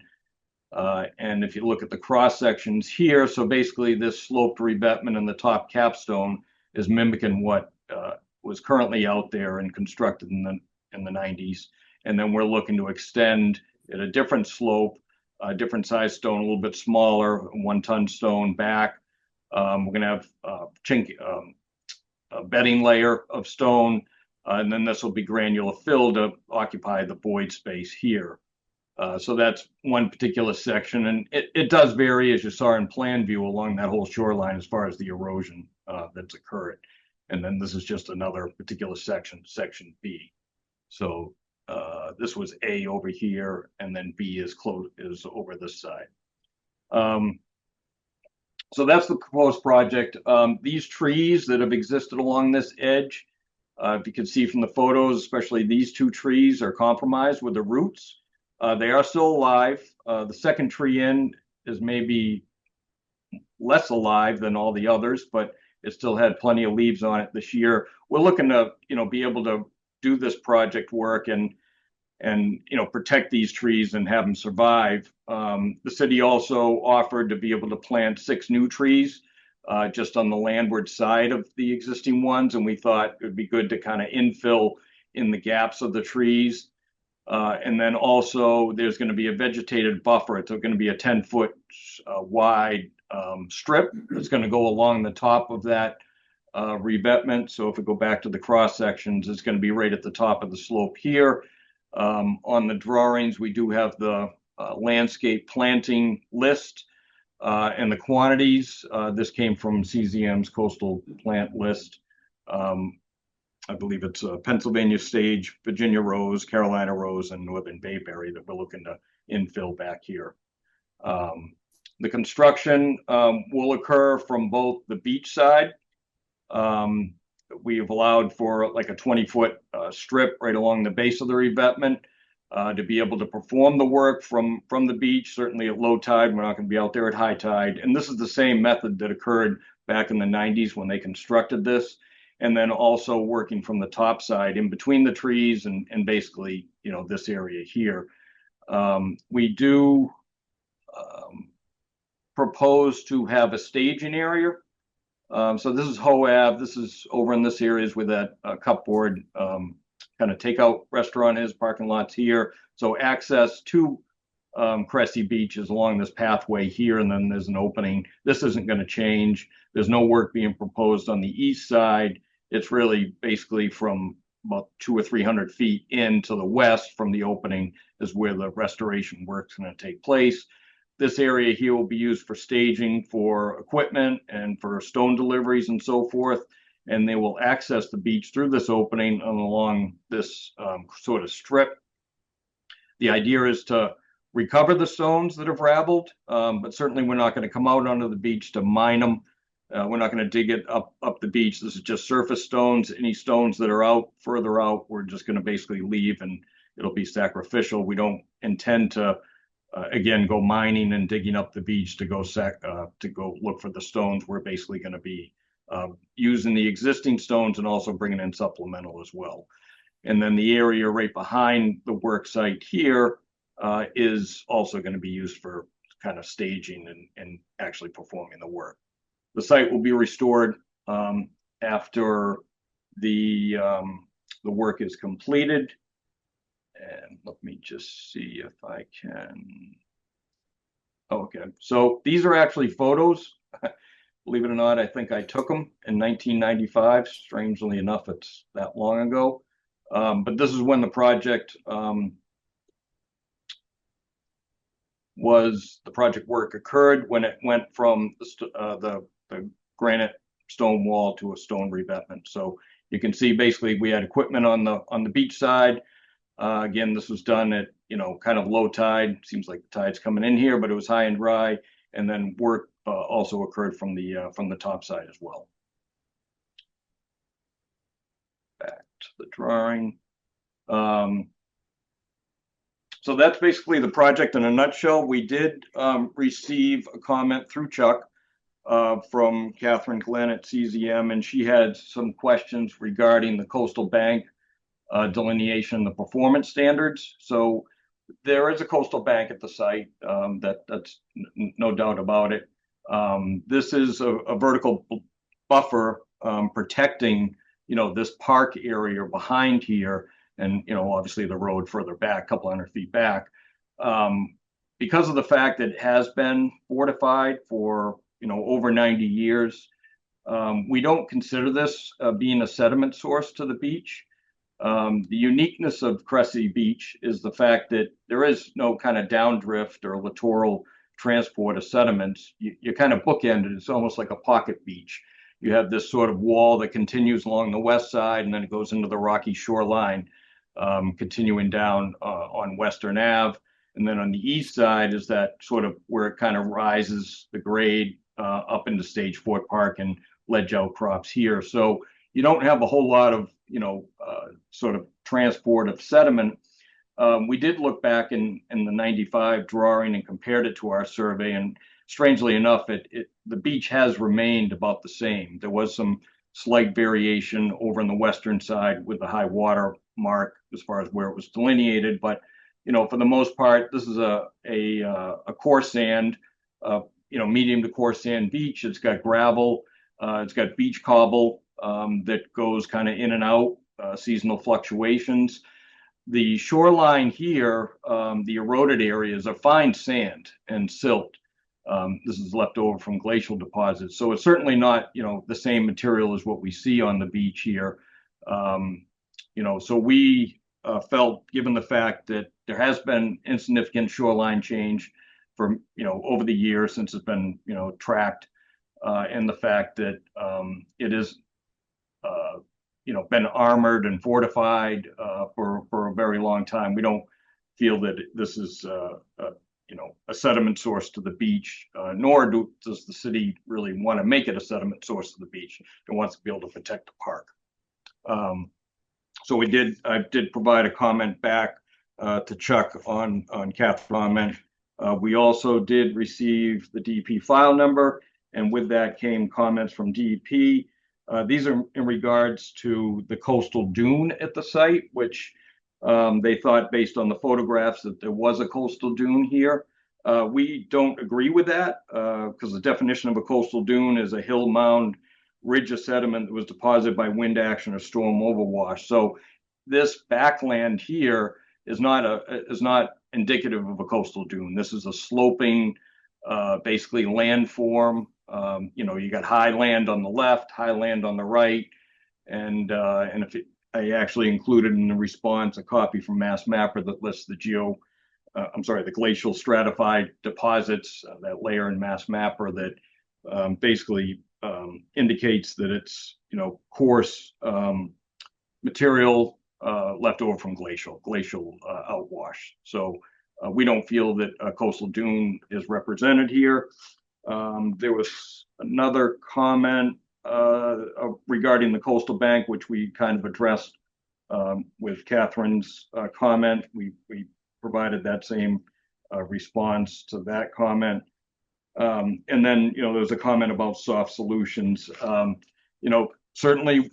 And if you look at the cross sections here, so basically this sloped revetment in the top capstone is mimicking what was currently out there and constructed in the 90s. And then we're looking to extend at a different slope, a different size stone, a little bit smaller, 1 ton stone back. We're going to have a bedding layer of stone, and then this will be granular fill to occupy the void space here. So that's one particular section, and it does vary, as you saw in plan view, along that whole shoreline as far as the erosion that's occurred. And then this is just another particular section, section B. So this was A over here, and then B is over this side. So that's the proposed project. These trees that have existed along this edge, if you can see from the photos, especially these two trees are compromised with the roots. They are still alive. The second tree in is maybe less alive than all the others, but it still had plenty of leaves on it this year. We're looking to, be able to do this project work and protect these trees and have them survive. The city also offered to be able to plant 6 new trees just on the landward side of the existing ones, and we thought it would be good to kind of infill in the gaps of the trees. And then also there's going to be a vegetated buffer. It's going to be a 10-foot wide strip that's going to go along the top of that revetment. So if we go back to the cross sections, it's going to be right at the top of the slope here. On the drawings, we do have the landscape planting list and the quantities. This came from CZM's coastal plant list. I believe it's Pennsylvania sage, Virginia rose, Carolina rose, and northern bayberry that we're looking to infill back here. The construction will occur from both the beach side. We have allowed for like a 20-foot strip right along the base of the revetment to be able to perform the work from the beach. Certainly at low tide, we're not going to be out there at high tide. And this is the same method that occurred back in the 90s when they constructed this. And then also working from the top side in between the trees and basically, this area here. We do propose to have a staging area. So this is Hoe Ave. This is over in this area is where that cupboard kind of takeout restaurant is. Parking lots here. So access to Cressy Beach is along this pathway here, and then there's an opening. This isn't going to change. There's no work being proposed on the east side. It's really basically from about 200 or 300 feet in to the west from the opening is where the restoration work's going to take place. This area here will be used for staging for equipment and for stone deliveries and so forth. And they will access the beach through this opening and along this sort of strip. The idea is to recover the stones that have raveled, but certainly we're not going to come out onto the beach to mine them. We're not going to dig it up the beach. This is just surface stones. Any stones that are further out, we're just going to basically leave, and it'll be sacrificial. We don't intend to again, go mining and digging up the beach to go look for the stones. We're basically going to be using the existing stones and also bringing in supplemental as well. And then the area right behind the work site here is also going to be used for kind of staging and actually performing the work. The site will be restored after the work is completed. And let me just see if I can. Okay, so these are actually photos. Believe it or not, I think I took them in 1995. Strangely enough, it's that long ago. But this is when the project work occurred, when it went from the granite stone wall to a stone revetment. So you can see basically we had equipment on the beach side. Again, this was done at, kind of low tide. Seems like the tide's coming in here, but it was high and dry. And then work also occurred from the top side as well. Back to the drawing. So that's basically the project in a nutshell. We did receive a comment through Chuck from Catherine Glenn at CZM, and she had some questions regarding the coastal bank delineation, the performance standards. So there is a coastal bank at the site. That's no doubt about it. This is a vertical buffer protecting, this park area behind here, and obviously the road further back, a couple hundred feet back. Because of the fact that it has been fortified for over 90 years, we don't consider this being a sediment source to the beach. The uniqueness of Cressy Beach is the fact that there is no kind of downdrift or littoral transport of sediments. You kind of bookended. It's almost like a pocket beach. You have this sort of wall that continues along the west side, and then it goes into the rocky shoreline. continuing down on Western Ave. And then on the east side is that sort of where it kind of rises the grade up into Stage Fort Park and ledge outcrops here. So you don't have a whole lot of, sort of transport of sediment. We did look back in the 95 drawing and compared it to our survey, and strangely enough, the beach has remained about the same. There was some slight variation over on the western side with the high water mark as far as where it was delineated, but for the most part, this is a coarse sand, medium to coarse sand beach. It's got gravel, it's got beach cobble that goes kind of in and out, seasonal fluctuations. The shoreline here, the eroded areas are fine sand and silt. This is left over from glacial deposits. So it's certainly not, the same material as what we see on the beach here. So we felt, given the fact that there has been insignificant shoreline change for, over the years since it's been, tracked, and the fact that it is, been armored and fortified for a very long time. We don't feel that this is, a sediment source to the beach, nor does the city really want to make it a sediment source to the beach. It wants to be able to protect the park. So I did provide a comment back to Chuck on Kath's comment. We also did receive the DEP file number, and with that came comments from DEP. These are in regards to the coastal dune at the site, which they thought, based on the photographs, that there was a coastal dune here. We don't agree with that because the definition of a coastal dune is a hill mound ridge of sediment that was deposited by wind action or storm overwash. So this backland here is not indicative of a coastal dune. This is a sloping, basically landform. You got high land on the left, high land on the right, and I actually included in the response a copy from Mass Mapper that lists the glacial stratified deposits, that layer in Mass Mapper that basically indicates that it's coarse material left over from glacial outwash. So we don't feel that a coastal dune is represented here. There was another comment regarding the coastal bank, which we kind of addressed with Catherine's comment. We provided that same response to that comment. And then, there was a comment about soft solutions. Certainly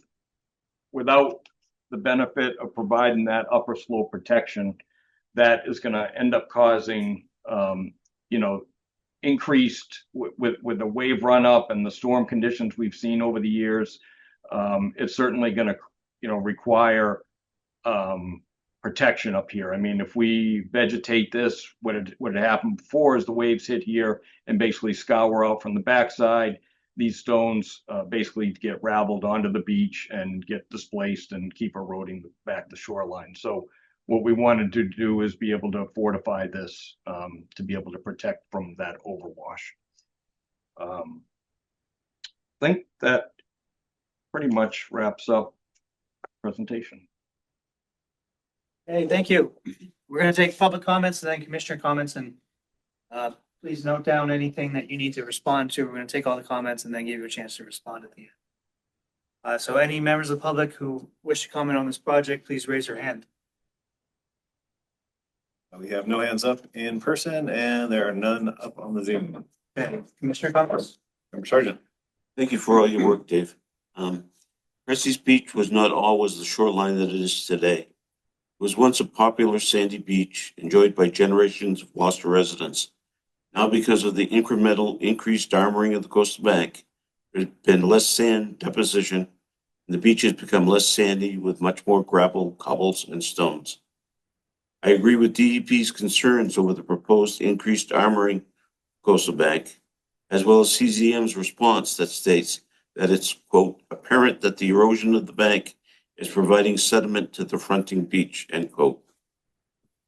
without the benefit of providing that upper slope protection, that is going to end up causing, increased with the wave run up and the storm conditions we've seen over the years. It's certainly going to, require protection up here. I mean, if we vegetate this, what had happened before is the waves hit here and basically scour out from the backside. These stones basically get raveled onto the beach and get displaced and keep eroding back the shoreline. So what we wanted to do is be able to fortify this to be able to protect from that overwash. I think that pretty much wraps up the presentation. Hey, thank you. We're going to take public comments and then commissioner comments, and please note down anything that you need to respond to. We're going to take all the comments and then give you a chance to respond at the end. So any members of the public who wish to comment on this project, please raise your hand. We have no hands up in person, and there are none up on the Zoom. Okay, Commissioner comments. Member Sergeant. Thank you for all your work, Dave. Cressy's Beach was not always the shoreline that it is today. It was once a popular sandy beach enjoyed by generations of Gloucester residents. Now, because of the incremental increased armoring of the coastal bank, there's been less sand deposition, and the beach has become less sandy with much more gravel, cobbles, and stones. I agree with DEP's concerns over the proposed increased armoring of coastal bank, as well as CZM's response that states that it's, quote, apparent that the erosion of the bank is providing sediment to the fronting beach, end quote.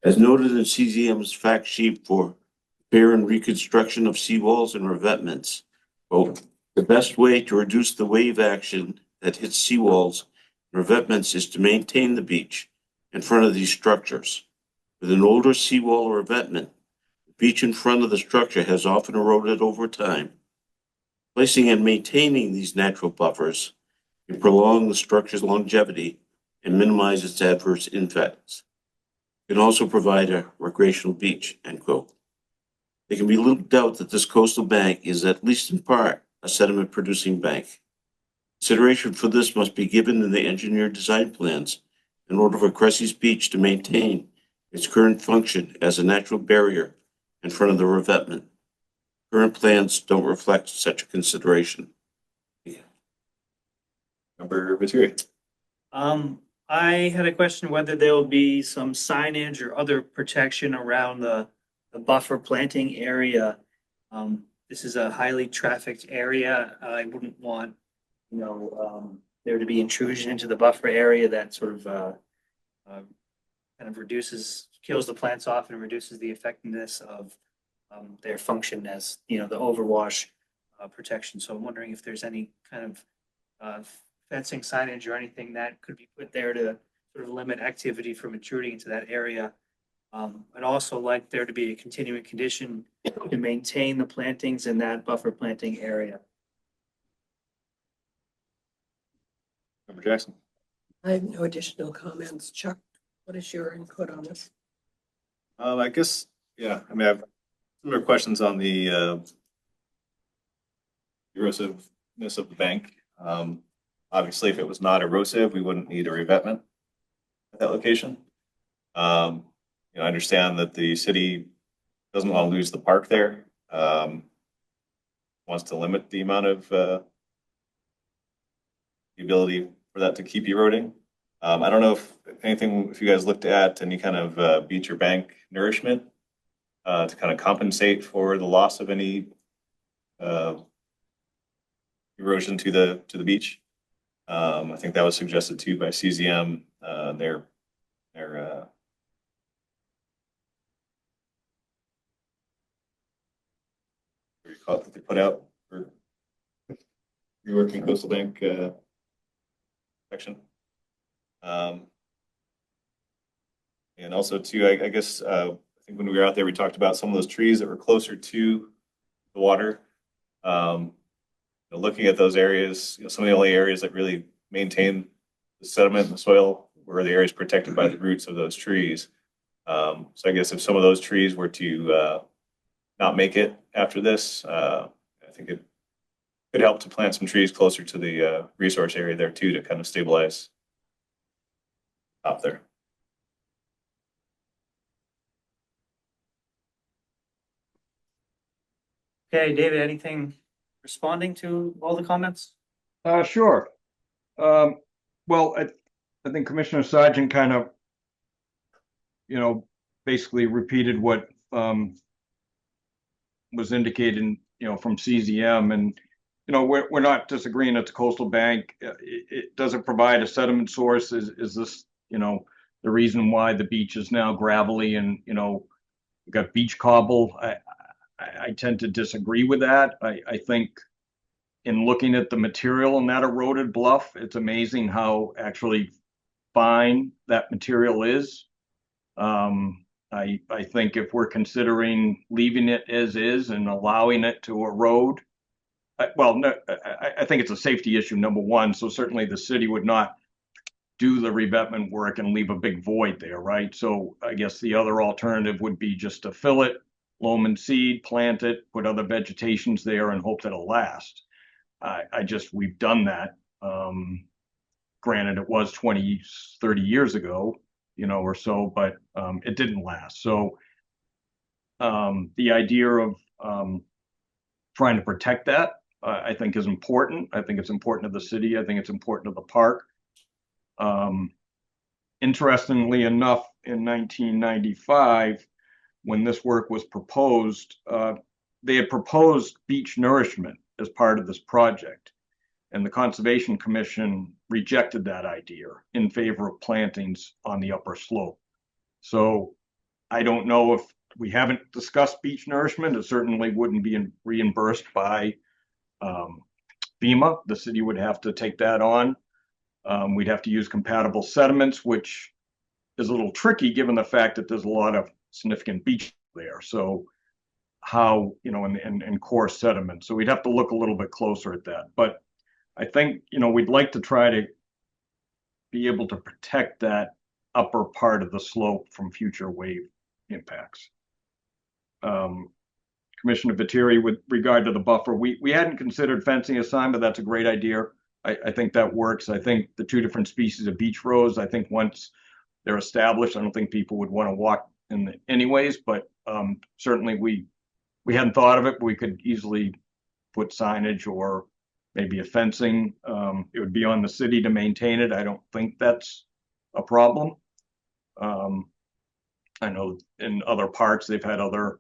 As noted in CZM's fact sheet for repair and reconstruction of seawalls and revetments, quote, the best way to reduce the wave action that hits seawalls and revetments is to maintain the beach in front of these structures. With an older seawall or abutment, the beach in front of the structure has often eroded over time. Placing and maintaining these natural buffers can prolong the structure's longevity and minimize its adverse effects. It can also provide a recreational beach, end quote. There can be little doubt that this coastal bank is, at least in part, a sediment-producing bank. Consideration for this must be given in the engineered design plans in order for Cressy's Beach to maintain its current function as a natural barrier in front of the revetment. Current plans don't reflect such a consideration. Member Viteri. I had a question whether there will be some signage or other protection around the buffer planting area. This is a highly trafficked area. I wouldn't want, there to be intrusion into the buffer area that sort of kind of kills the plants off and reduces the effectiveness of their function as, the overwash protection. So I'm wondering if there's any kind of fencing signage or anything that could be put there to sort of limit activity from intruding into that area. I'd also like there to be a continuing condition to maintain the plantings in that buffer planting area. Member Jackson. I have no additional comments. Chuck, what is your input on this? I guess, yeah, I mean, I have similar questions on the erosiveness of the bank. Obviously, if it was not erosive, we wouldn't need a revetment at that location. I understand that the city doesn't want to lose the park there. Wants to limit the amount of the ability for that to keep eroding. I don't know if you guys looked at any kind of beach or bank nourishment to kind of compensate for the loss of any erosion to the beach. I think that was suggested too by CZM. Their report that they put out for reworking coastal bank section. And also too, I guess I think when we were out there, we talked about some of those trees that were closer to the water. Looking at those areas, some of the only areas that really maintain the sediment in the soil were the areas protected by the roots of those trees. So I guess if some of those trees were to not make it after this, I think it could help to plant some trees closer to the resource area there too, to kind of stabilize up there. Okay, David, anything responding to all the comments? Sure. Well, I think Commissioner Sargent kind of, basically repeated what was indicated, from CZM, and we're not disagreeing it's a coastal bank. It doesn't provide a sediment source. Is this, the reason why the beach is now gravelly and got beach cobble? I tend to disagree with that. I think in looking at the material in that eroded bluff, it's amazing how actually fine that material is. I think if we're considering leaving it as is and allowing it to erode, no, I think it's a safety issue, number one. So certainly the city would not do the revetment work and leave a big void there, right? So I guess the other alternative would be just to fill it, loam and seed, plant it, put other vegetations there and hope that it'll last. We've done that. Granted, it was 20, 30 years ago, or so, but it didn't last. So the idea of trying to protect that, I think is important. I think it's important to the city. I think it's important to the park. Interestingly enough, in 1995, when this work was proposed, they had proposed beach nourishment as part of this project. And the Conservation Commission rejected that idea in favor of plantings on the upper slope. So I don't know if we haven't discussed beach nourishment. It certainly wouldn't be reimbursed by FEMA. The city would have to take that on. We'd have to use compatible sediments, which is a little tricky given the fact that there's a lot of significant beach there. So how, and coarse sediment. So we'd have to look a little bit closer at that. But I think, we'd like to try to be able to protect that upper part of the slope from future wave impacts. Commissioner Viteri, with regard to the buffer, we hadn't considered fencing a sign, but that's a great idea. I think that works. I think the two different species of beach rose, I think once they're established, I don't think people would want to walk in anyways, but certainly we hadn't thought of it, but we could easily put signage or maybe a fencing. It would be on the city to maintain it. I don't think that's a problem. I know in other parks, they've had other,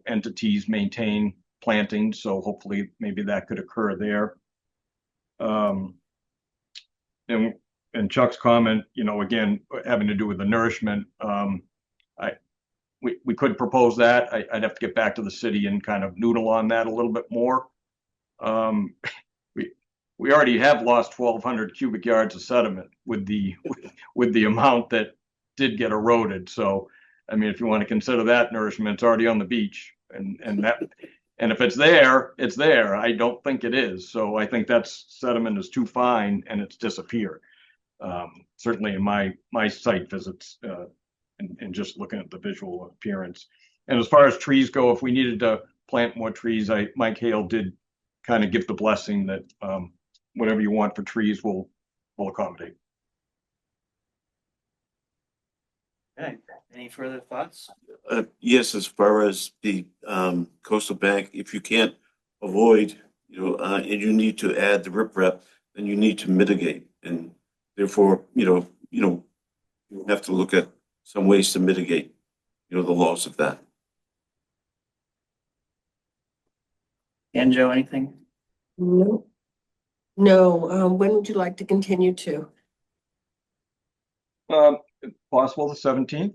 entities maintain plantings, so hopefully maybe that could occur there. And Chuck's comment, again, having to do with the nourishment, we could propose that. I'd have to get back to the city and kind of noodle on that a little bit more. We already have lost 1,200 cubic yards of sediment with the amount that did get eroded. So, I mean, if you want to consider that nourishment, it's already on the beach, and if it's there, it's there. I don't think it is. So I think that sediment is too fine and it's disappeared. Certainly in my site visits and just looking at the visual appearance. And as far as trees go, if we needed to plant more trees, Mike Hale did kind of give the blessing that whatever you want for trees will accommodate. Okay, any further thoughts? Yes, as far as the coastal bank, if you can't avoid, and you need to add the riprap, then you need to mitigate, and therefore, you have to look at some ways to mitigate, the loss of that. And Joe, anything? No. No, when would you like to continue to? If possible, the 17th.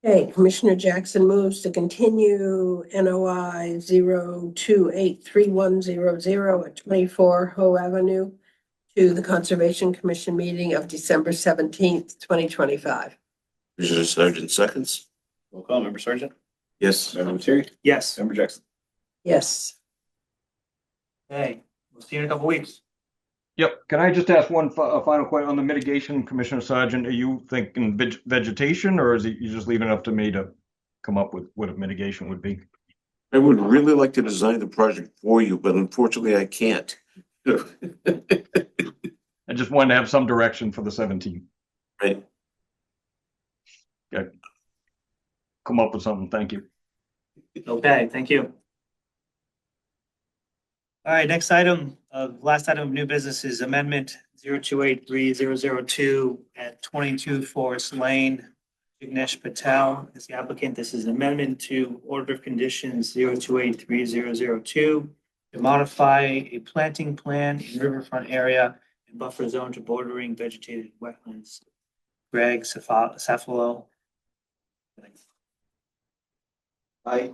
Okay, Commissioner Jackson moves to continue NOI 0283100 at 24 Hoe Avenue to the Conservation Commission meeting of December 17th, 2025. Commissioner Sargent seconds. Roll call, Member Sergeant, Yes. Member Materi, Yes. Member Jackson. Yes. Okay, we'll see you in a couple weeks. Yep. Can I just ask one final question on the mitigation, Commissioner Sargent? Are you thinking vegetation, or is it you just leaving it up to me to come up with what a mitigation would be? I would really like to design the project for you, but unfortunately I can't. I just wanted to have some direction for the 17th. Right. Okay. Come up with something. Thank you. Okay, thank you. All right, next item, last item of new business is amendment 0283002 at 22 Forest Lane. Vignesh Patel is the applicant. This is an amendment to order of conditions 0283002 to modify a planting plan in riverfront area and buffer zone to bordering vegetated wetlands. Greg Cephalo. Hi,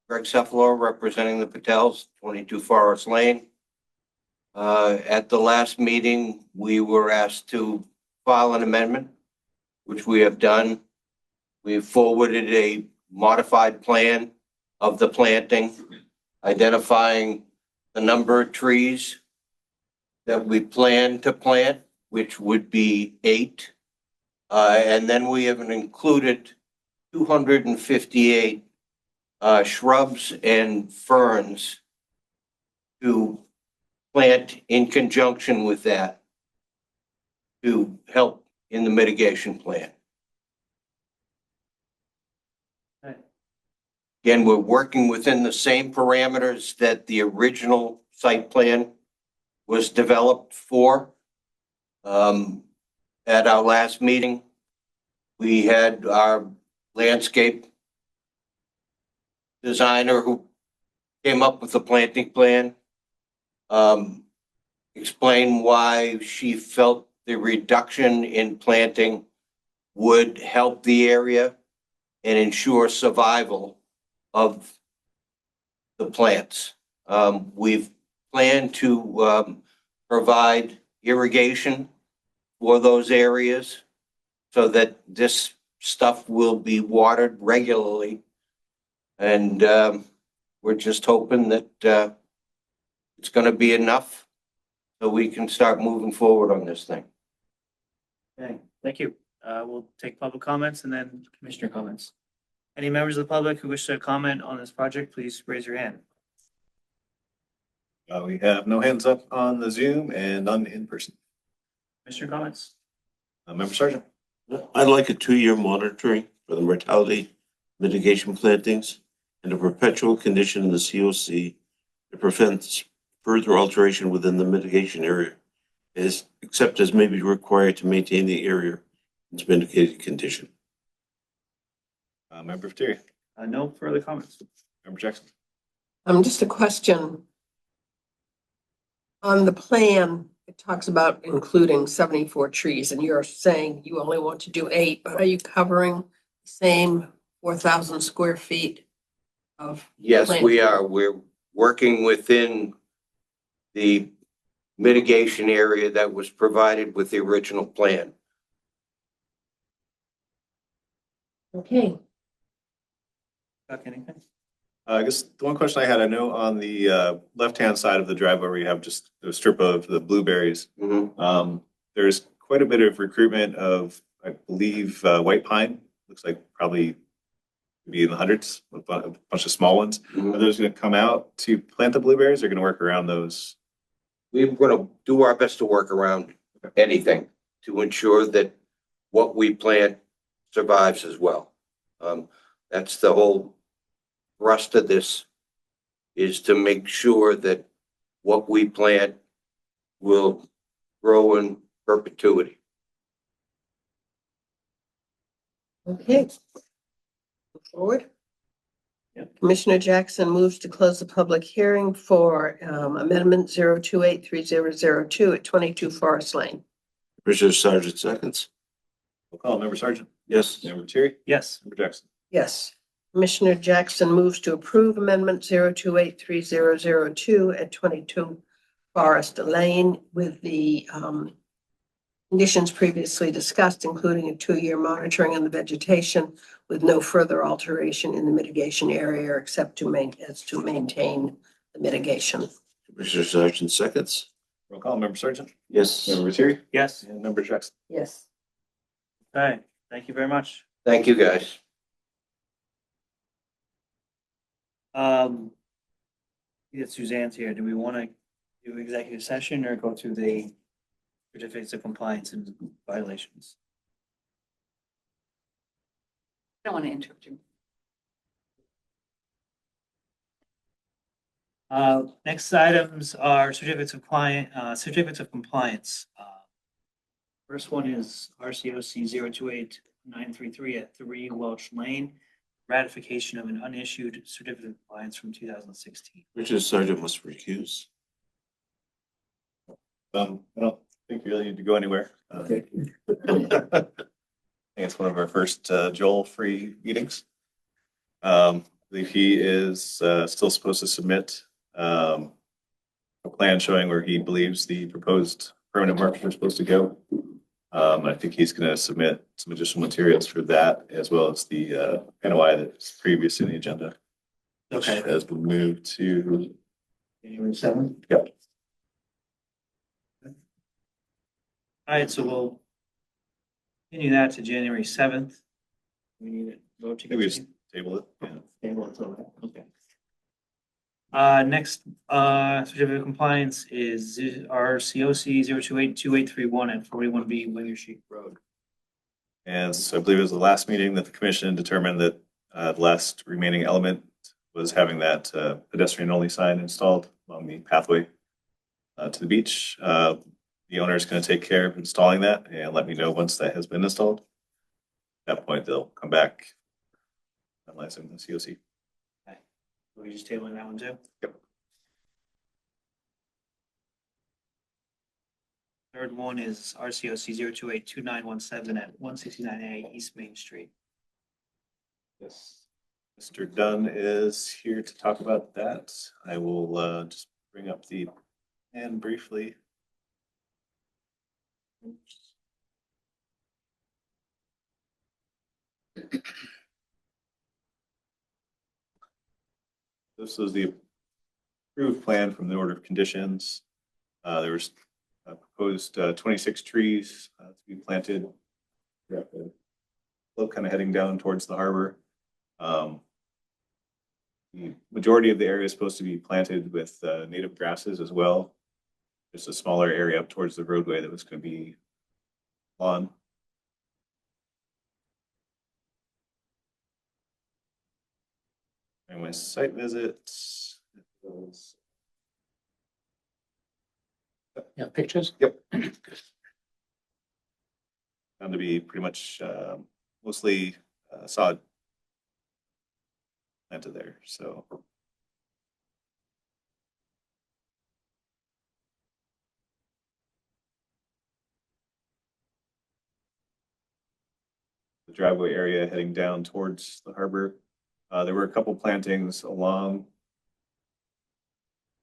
Greg Cephalo, representing the Patels, 22 Forest Lane. At the last meeting, we were asked to file an amendment, which we have done. We forwarded a modified plan of the planting, identifying the number of trees that we plan to plant, which would be 8. And then we have included 258 shrubs and ferns to plant in conjunction with that to help in the mitigation plan. Again, we're working within the same parameters that the original site plan was developed for. At our last meeting, we had our landscape designer who came up with the planting plan, explain why she felt the reduction in planting would help the area and ensure survival of the plants. We've planned to provide irrigation for those areas so that this stuff will be watered regularly. And we're just hoping that it's going to be enough so we can start moving forward on this thing. Okay, thank you. We'll take public comments and then commissioner comments. Any members of the public who wish to comment on this project, please raise your hand. We have no hands up on the Zoom and none in person. Commissioner comments? Member Sergeant. I'd like a 2-year monitoring for the mortality mitigation plantings and a perpetual condition in the COC that prevents further alteration within the mitigation area, except as may be required to maintain the area in its mitigated condition. Member Terry. No further comments. Member Jackson. Just a question. On the plan, it talks about including 74 trees, and you're saying you only want to do 8, but are you covering the same 4,000 square feet of? Yes, planting? we are. We're working within the mitigation area that was provided with the original plan. Okay. Chuck, anything? I guess the one question I had, I know on the left-hand side of the driveway where you have just a strip of the blueberries, there's quite a bit of recruitment of, I believe, white pine. Looks like probably be in the hundreds, a bunch of small ones. Are those going to come out to plant the blueberries? Or going to work around those? We're going to do our best to work around anything to ensure that what we plant survives as well. That's the whole thrust of this, is to make sure that what we plant will grow in perpetuity. Okay. Move forward. Commissioner Jackson moves to close the public hearing for amendment 0283002 at 22 Forest Lane. Commissioner Sargent seconds. We'll call Member Sergeant. Yes. Member Terry. Yes. Member Jackson. Yes. Commissioner Jackson moves to approve amendment 0283002 at 22 Forest Lane with the conditions previously discussed, including a 2-year monitoring on the vegetation with no further alteration in the mitigation area except to maintain the mitigation. Commissioner Sargent seconds. Roll call. Member Sergeant. Yes. Member Terry. Yes. And Member Jackson. Yes. Okay, thank you very much. Thank you, guys. Suzanne's here. Do we want to do executive session or go through the certificates of compliance and violations? I don't want to interrupt you. Next items are certificates of compliance. First one is RCOC 028-933 at 3 Welch Lane, ratification of an unissued certificate of compliance from 2016. Commissioner Sargent must recuse. I don't think you really need to go anywhere. I think it's one of our first Joel-free meetings. I believe he is still supposed to submit a plan showing where he believes the proposed permanent markers are supposed to go. I think he's going to submit some additional materials for that, as well as the NOI that's previous in the agenda. Which has been moved to January 7th. Yep. All right, so we'll continue that to January 7th. We need a vote to Maybe just continue. table it. Yeah. Table it till then. Okay. Next, certificate of compliance is RCOC 0282831 at 41B Winger Sheep Road. And so I believe it was the last meeting that the commission determined that the last remaining element was having that pedestrian only sign installed along the pathway to the beach. The owner is going to take care of installing that and let me know once that has been installed. At that point, they'll come back analyzing the COC. Okay. Are we just tabling that one too? Yep. Third one is RCOC 0282917 at 169A East Main Street. Yes. Mr. Dunn is here to talk about that. I will just bring up the plan briefly. This was the approved plan from the order of conditions. There was proposed 26 trees to be planted. Slope kind of heading down towards the harbor. The majority of the area is supposed to be planted with native grasses as well. Just a smaller area up towards the roadway that was going to be lawn. And my site visits. Yeah, pictures? Yep. Found to be pretty much mostly sod planted there, so. The driveway area heading down towards the harbor. There were a couple plantings along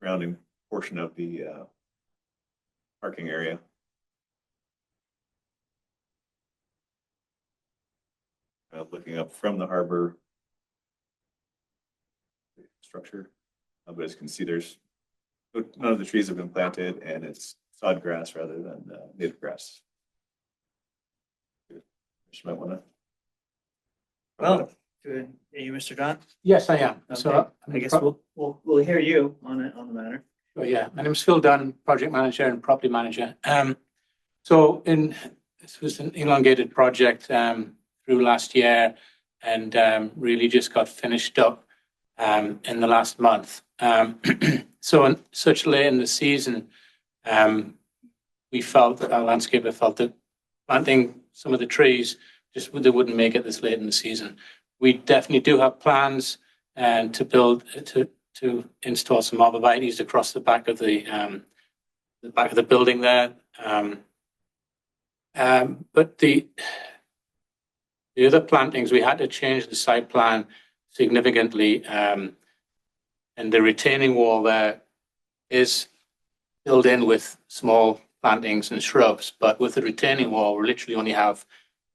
surrounding portion of the parking area. Looking up from the harbor structure, but as you can see, there's none of the trees have been planted, and it's sod grass rather than native grass. You might want to. Well, good. Are you Mr. John? Yes, I am. Okay. So I guess we'll hear you on it, on the matter. Oh, yeah, my name's Phil Dunn, project manager and property manager. This was an elongated project through last year, and really just got finished up in the last month. So in such late in the season, we felt that our landscaper felt that planting some of the trees they wouldn't make it this late in the season. We definitely do have plans and to install some arborvitaes across the back of the building there. But the other plantings, we had to change the site plan significantly, and the retaining wall there is filled in with small plantings and shrubs. But with the retaining wall, we literally only have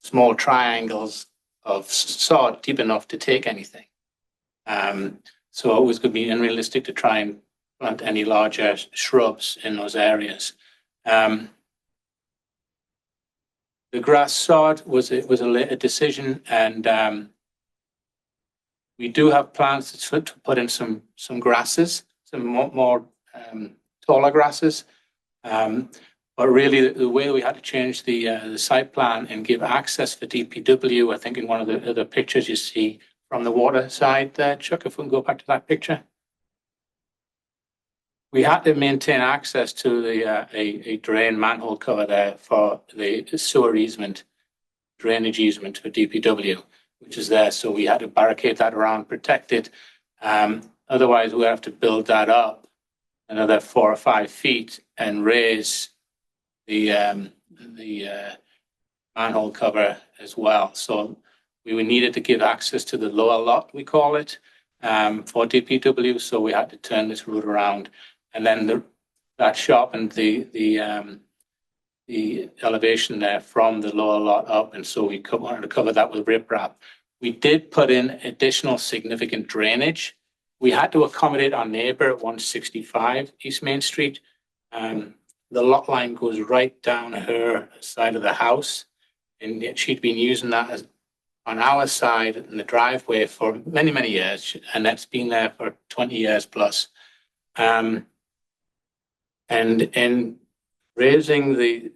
small triangles of sod deep enough to take anything. So it was going to be unrealistic to try and plant any larger shrubs in those areas. The grass sod was a later decision, and we do have plans to put in some grasses, some more taller grasses. But really, the way we had to change the site plan and give access for DPW, I think in one of the other pictures you see from the water side there, Chuck, if we can go back to that picture. We had to maintain access to a drain manhole cover there for the sewer easement, drainage easement for DPW, which is there. So we had to barricade that around, protect it. Otherwise, we have to build that up another 4 or 5 feet and raise the manhole cover as well. So we needed to give access to the lower lot, we call it, for DPW. So we had to turn this route around, and then that sharpened the elevation there from the lower lot up, and so we wanted to cover that with riprap. We did put in additional significant drainage. We had to accommodate our neighbor at 165 East Main Street. The lot line goes right down her side of the house, and she'd been using that as on our side in the driveway for many, many years, and that's been there for 20 years plus. And in raising the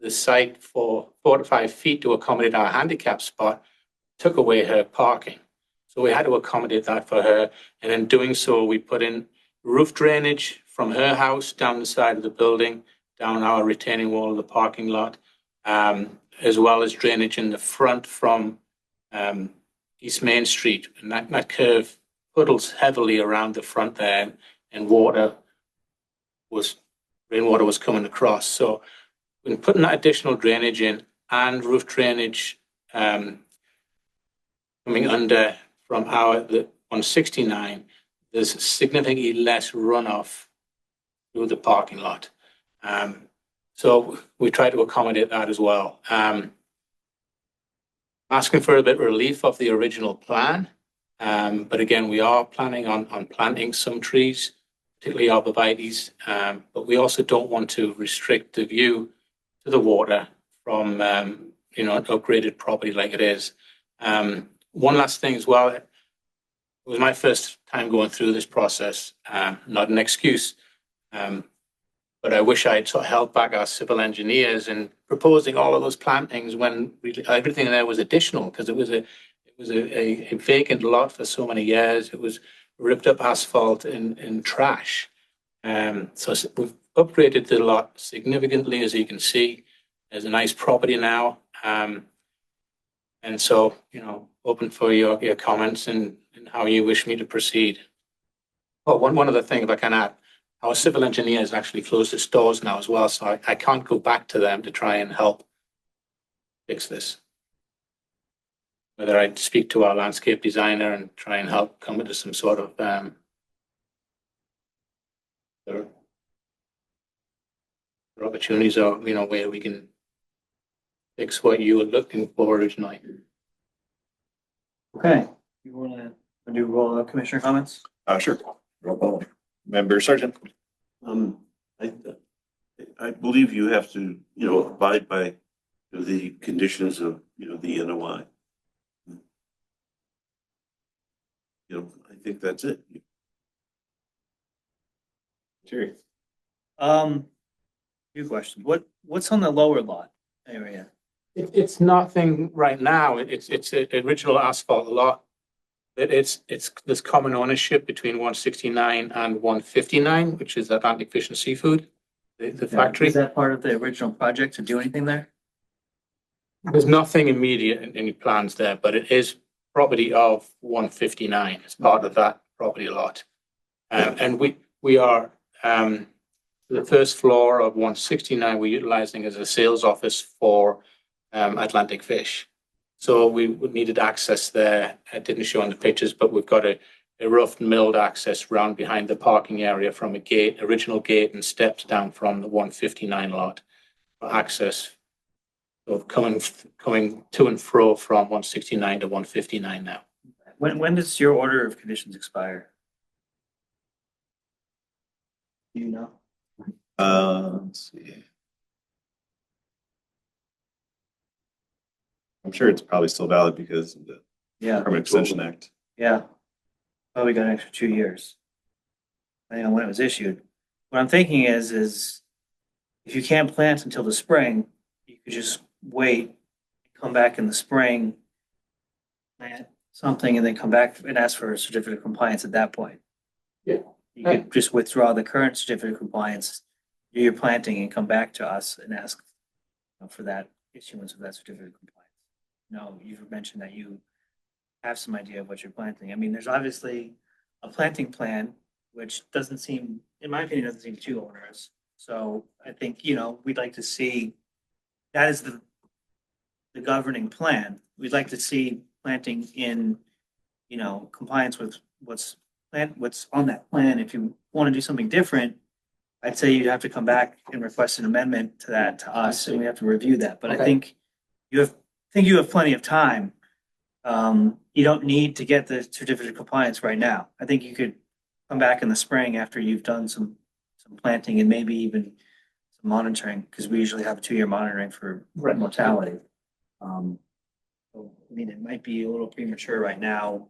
site for 4 to 5 feet to accommodate our handicap spot, took away her parking. So we had to accommodate that for her. And in doing so, we put in roof drainage from her house down the side of the building, down our retaining wall of the parking lot, as well as drainage in the front from East Main Street. And that curve puddles heavily around the front there, and rainwater was coming across. So when putting that additional drainage in and roof drainage coming under from the 169, there's significantly less runoff through the parking lot. So we try to accommodate that as well. Asking for a bit of relief of the original plan. But again, we are planning on planting some trees, particularly arborvitaes. But we also don't want to restrict the view to the water from, an upgraded property like it is. One last thing as well, it was my first time going through this process, not an excuse. But I wish I'd sort of held back our civil engineers in proposing all of those plantings when really everything there was additional, because it was a vacant lot for so many years. It was ripped up asphalt and trash. So we've upgraded the lot significantly, as you can see. There's a nice property now. And so, open for your comments and how you wish me to proceed. Oh, one other thing, if I can add, our civil engineers actually closed its doors now as well, so I can't go back to them to try and help fix this. Whether I speak to our landscape designer and try and help come into some sort of opportunities, or where we can fix what you were looking for originally. Okay, you want to do roll commissioner comments? Sure. Roll call. Member Sergeant. I believe you have to, abide by the conditions of, the NOI. I think that's it. Jerry. Few questions. What's on the lower lot area? It's nothing right now. It's an original asphalt lot. It's this common ownership between 169 and 159, which is Atlantic Fish and Seafood, the factory. Is that part of the original project to do anything there? There's nothing immediate in any plans there, but it is property of 159 as part of that property lot. And we are the first floor of 169 we're utilizing as a sales office for Atlantic Fish. So we needed access there. It didn't show in the pictures, but we've got a rough milled access round behind the parking area from a original gate and steps down from the 159 lot for access. So coming to and fro from 169 to 159 now. When does your order of conditions expire? Do you know? Let's see. I'm sure it's probably still valid because of the Permanent Extension Act. Yeah. Oh, we got an extra 2 years. I know when it was issued. What I'm thinking is if you can't plant until the spring, you could just wait, come back in the spring, plant something, and then come back and ask for a certificate of compliance at that point. Yeah. You could just withdraw the current certificate of compliance, do your planting, and come back to us and ask for that issuance of that certificate of compliance. No, you've mentioned that you have some idea of what you're planting. I mean, there's obviously a planting plan, which doesn't seem, in my opinion, doesn't seem too onerous. So I think, we'd like to see, that is the governing plan. We'd like to see planting in, compliance with what's on that plan. If you want to do something different, I'd say you'd have to come back and request an amendment to that to us, and we have to review that. But I think you have plenty of time. You don't need to get the certificate of compliance right now. I think you could come back in the spring after you've done some planting and maybe even some monitoring, because we usually have a 2-year monitoring for mortality. So, I mean, it might be a little premature right now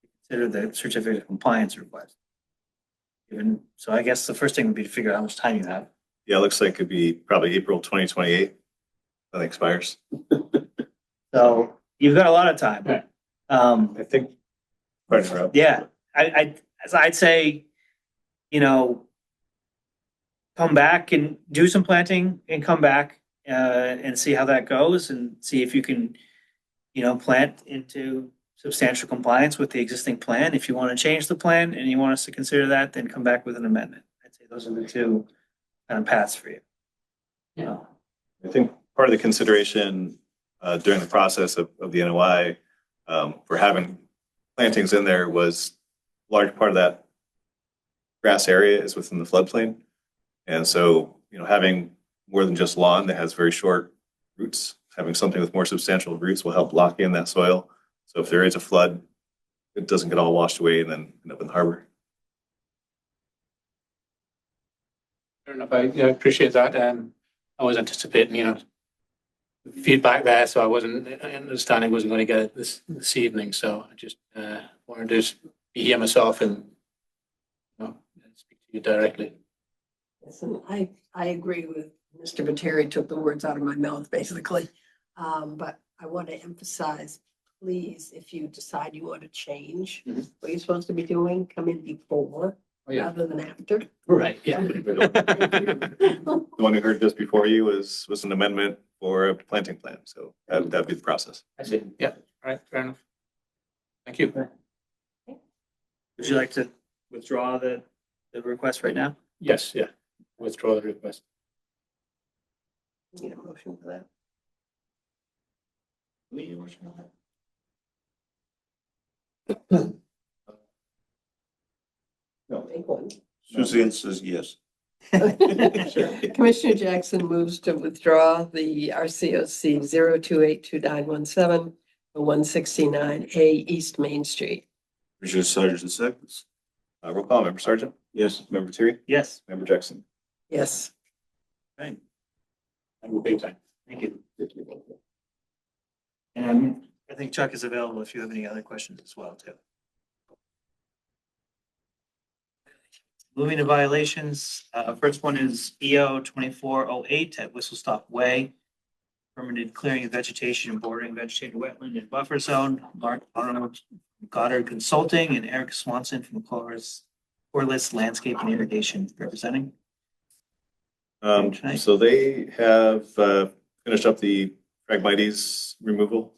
to consider the certificate of compliance request. So I guess the first thing would be to figure out how much time you have. Yeah, it looks like it could be probably April 2028. That expires. So you've got a lot of time. Yeah. I think. Yeah, I'd say, come back and do some planting and come back and see how that goes and see if you can, plant into substantial compliance with the existing plan. If you want to change the plan and you want us to consider that, then come back with an amendment. I'd say those are the two kind of paths for you. Yeah. I think part of the consideration during the process of the NOI for having plantings in there was a large part of that grass area is within the floodplain. And so, having more than just lawn that has very short roots, having something with more substantial roots will help lock in that soil. So if there is a flood, it doesn't get all washed away and then end up in the harbor. Fair enough. I appreciate that. I was anticipating, feedback there, so I wasn't understanding wasn't going to get it this evening. So I just wanted to be here myself and speak to you directly. Yes, and I agree with Mr. Materi, took the words out of my mouth, basically. But I want to emphasize, please, if you decide you want to change what you're supposed to be doing, come in before rather than after. Right, yeah. The one who heard just before you was an amendment for a planting plan, so that'd be the process. I see. Yeah, all right, fair enough. Thank you. Would you like to withdraw the request right now? Yes, yeah. Withdraw the request. Need a motion for that? Need a motion on that? Make one. Suzanne says yes. Commissioner Jackson moves to withdraw the RCOC 0282-917 for 169A East Main Street. Commissioner Sargent seconds. Roll call, Member Sergeant, Yes. Member Terry, Yes. Member Jackson. Yes. Right. Have a big time. Thank you. And I think Chuck is available if you have any other questions as well, too. Moving to violations, first one is EO 2408 at Whistle Stop Way. Permitted clearing of vegetation and bordering vegetated wetland and buffer zone. Mark Arnold, Goddard Consulting, and Eric Swanson from Corliss Landscape and Irrigation representing. So they have finished up the Phragmites removal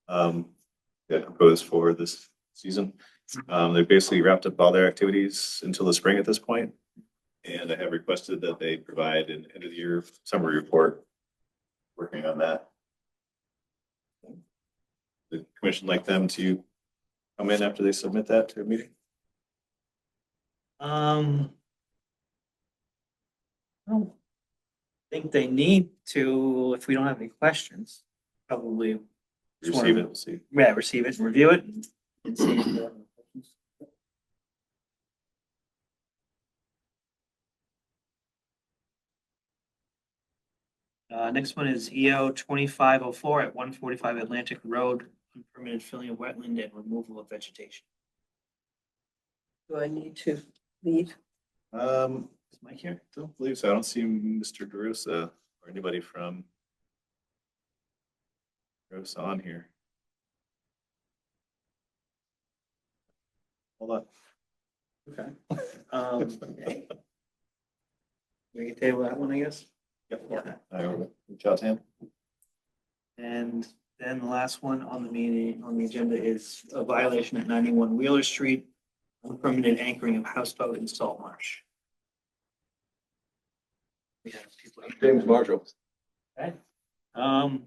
that proposed for this season. They basically wrapped up all their activities until the spring at this point, and I have requested that they provide an end of the year summary report. Working on that. The commission like them to come in after they submit that to a meeting? I don't think they need to, if we don't have any questions, probably. just Receive wanna- it, we'll see. Yeah, receive it and review it and see if there are any questions. Next one is EO 2504 at 145 Atlantic Road, unpermitted filling of wetland and removal of vegetation. Do I need to leave? Is Mike here? Don't believe so. I don't see Mr. DeRosa or anybody from DeRosa on here. Hold on. Okay. We can table that one, I guess. Yep. I will reach out to him. And then the last one on the meeting, on the agenda is a violation at 91 Wheeler Street, permanent anchoring of houseboat in Salt Marsh. We have people. James Marshall. Okay. All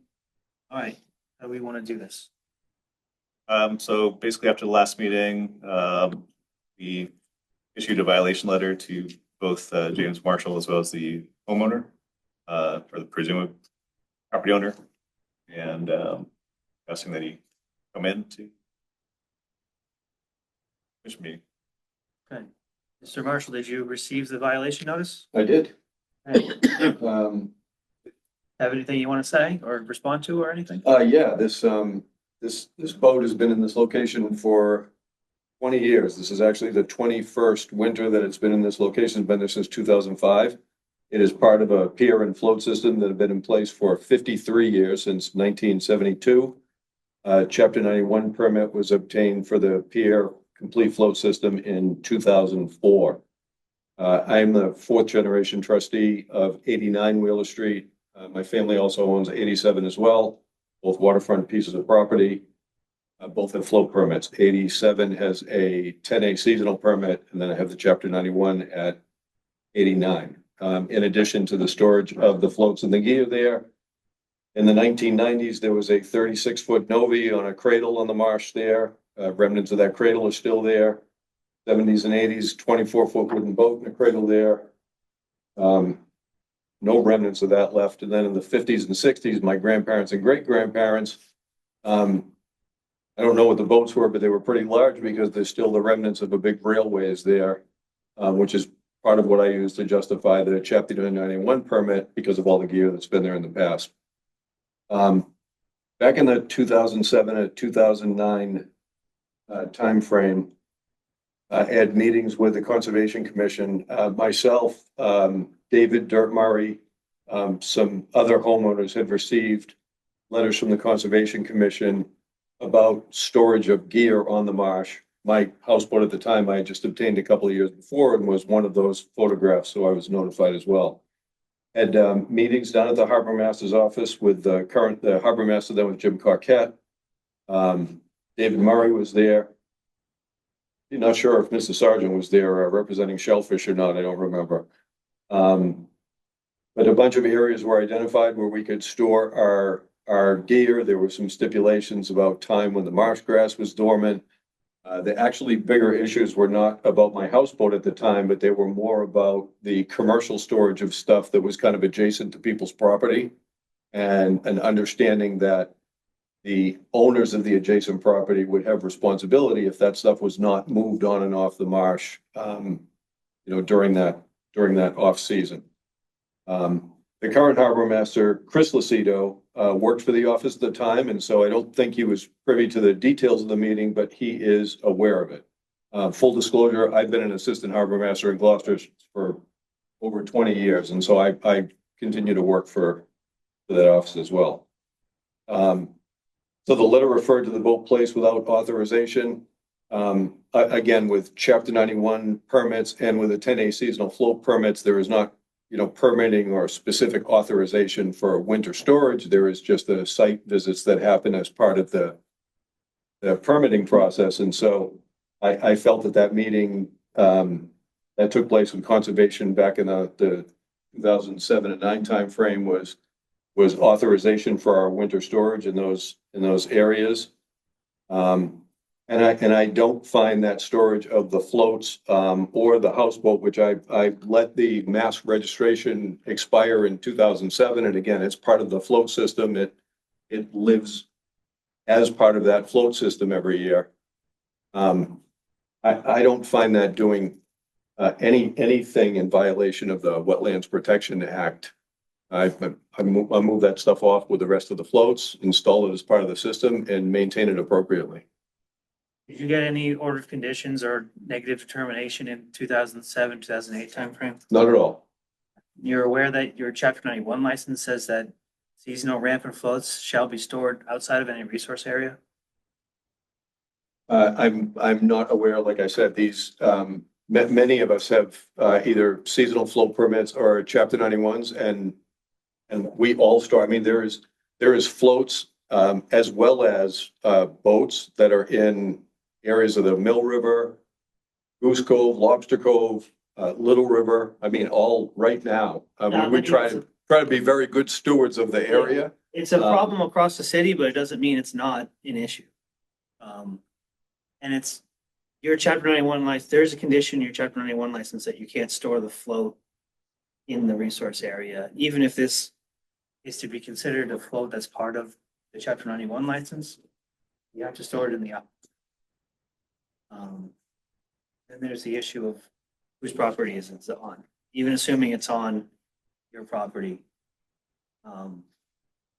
right, how do we want to do this? So basically after the last meeting, we issued a violation letter to both James Marshall as well as the homeowner, or the presumed property owner, and asking that he come in to commission meeting. Okay. Mr. Marshall, did you receive the violation notice? I did. Okay. Have anything you want to say or respond to or anything? Yeah, this boat has been in this location for 20 years. This is actually the 21st winter that it's been in this location. It's been there since 2005. It is part of a pier and float system that have been in place for 53 years, since 1972. Chapter 91 permit was obtained for the pier complete float system in 2004. I am the fourth generation trustee of 89 Wheeler Street. My family also owns 87 as well, both waterfront pieces of property. Both have float permits. 87 has a 10A seasonal permit, and then I have the Chapter 91 at 89. In addition to the storage of the floats and the gear there, in the 1990s, there was a 36-foot Novi on a cradle on the marsh there. Remnants of that cradle are still there. 70s and 80s, 24-foot wooden boat and a cradle there. No remnants of that left. And then in the 50s and 60s, my grandparents and great grandparents I don't know what the boats were, but they were pretty large because there's still the remnants of a big railways there, which is part of what I use to justify the Chapter 991 permit because of all the gear that's been there in the past. Back in the 2007 to 2009 timeframe, I had meetings with the Conservation Commission, myself, David Dirt Murray, some other homeowners had received letters from the Conservation Commission about storage of gear on the marsh. My houseboat at the time, I had just obtained a couple of years before and was one of those photographs, so I was notified as well. Had meetings down at the harbor master's office with the harbor master, then with Jim Carquette. David Murray was there. I'm not sure if Mr. Sargent was there representing Shellfish or not, I don't remember. But a bunch of areas were identified where we could store our gear. There were some stipulations about time when the marsh grass was dormant. The actually bigger issues were not about my houseboat at the time, but they were more about the commercial storage of stuff that was kind of adjacent to people's property, and an understanding that the owners of the adjacent property would have responsibility if that stuff was not moved on and off the marsh, during that off season. The current harbor master, Chris Lucido, worked for the office at the time, and so I don't think he was privy to the details of the meeting, but he is aware of it. Full disclosure, I've been an assistant harbor master in Gloucester for over 20 years, and so I continue to work for that office as well. So the letter referred to the boat place without authorization. Again, with Chapter 91 permits and with the 10A seasonal float permits, there is not permitting or specific authorization for winter storage. There is just the site visits that happen as part of the permitting process. And so I felt that meeting that took place with conservation back in the 2007 and 9 timeframe was authorization for our winter storage in those areas. And I don't find that storage of the floats or the houseboat, which I let the mass registration expire in 2007. And again, it's part of the float system. It lives as part of that float system every year. I don't find that doing anything in violation of the Wetlands Protection Act. I move that stuff off with the rest of the floats, install it as part of the system, and maintain it appropriately. Did you get any order of conditions or negative determination in 2007, 2008 timeframe? Not at all. You're aware that your Chapter 91 license says that seasonal rampant floats shall be stored outside of any resource area? I'm not aware. Like I said, these many of us have either seasonal float permits or Chapter 91s, and we all store. I mean, there is floats as well as boats that are in areas of the Mill River, Goose Cove, Lobster Cove, Little River. I mean, all right now. We try to be very good stewards of the area. It's a problem across the city, but it doesn't mean it's not an issue. And it's your Chapter 91 license. There's a condition in your Chapter 91 license that you can't store the float in the resource area, even if this is to be considered a float that's part of the Chapter 91 license. You have to store it in the office. Then there's the issue of whose property is it on. Even assuming it's on your property,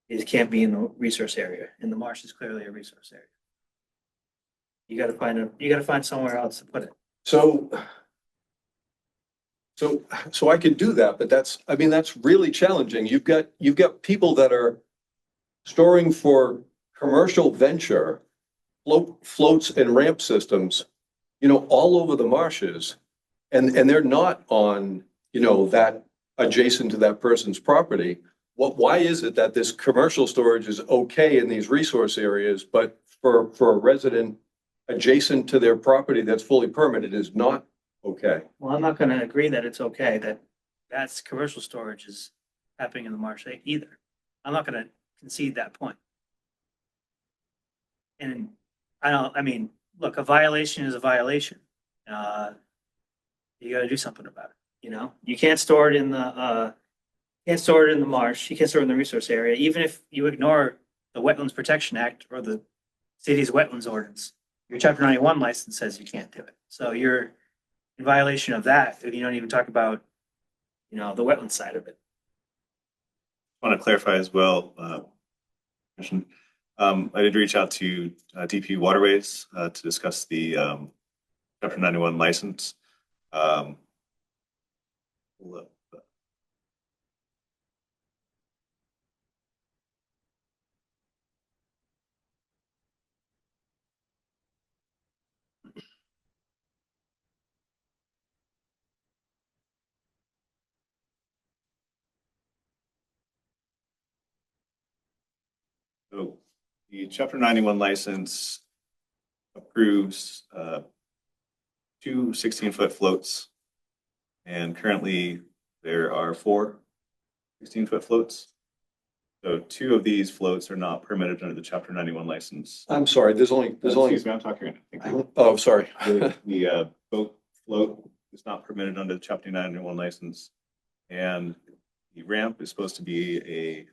it can't be in the resource area, and the marsh is clearly a resource area. You got to find somewhere else to put it. So I could do that, but that's really challenging. You've got people that are storing for commercial venture floats and ramp systems, all over the marshes, and they're not on, that adjacent to that person's property. Why is it that this commercial storage is okay in these resource areas, but for a resident adjacent to their property that's fully permitted is not okay? Well, I'm not going to agree that it's okay that's commercial storage is happening in the marsh either. I'm not going to concede that point. And look, a violation is a violation. You got to do something about it. You can't store it in the marsh. You can't store it in the resource area, even if you ignore the Wetlands Protection Act or the city's wetlands ordinance. Your chapter 91 license says you can't do it. So you're in violation of that if you don't even talk about, the wetland side of it. I want to clarify as well, Commissioner. I did reach out to DP Waterways to discuss the Chapter 91 license. So the Chapter 91 license approves two 16-foot floats, and currently there are four 16-foot floats. So two of these floats are not permitted under the Chapter 91 license. I'm sorry, there's only. Excuse me, I'm talking. Oh, sorry. The boat float is not permitted under the Chapter 91 license, and the ramp is supposed to be a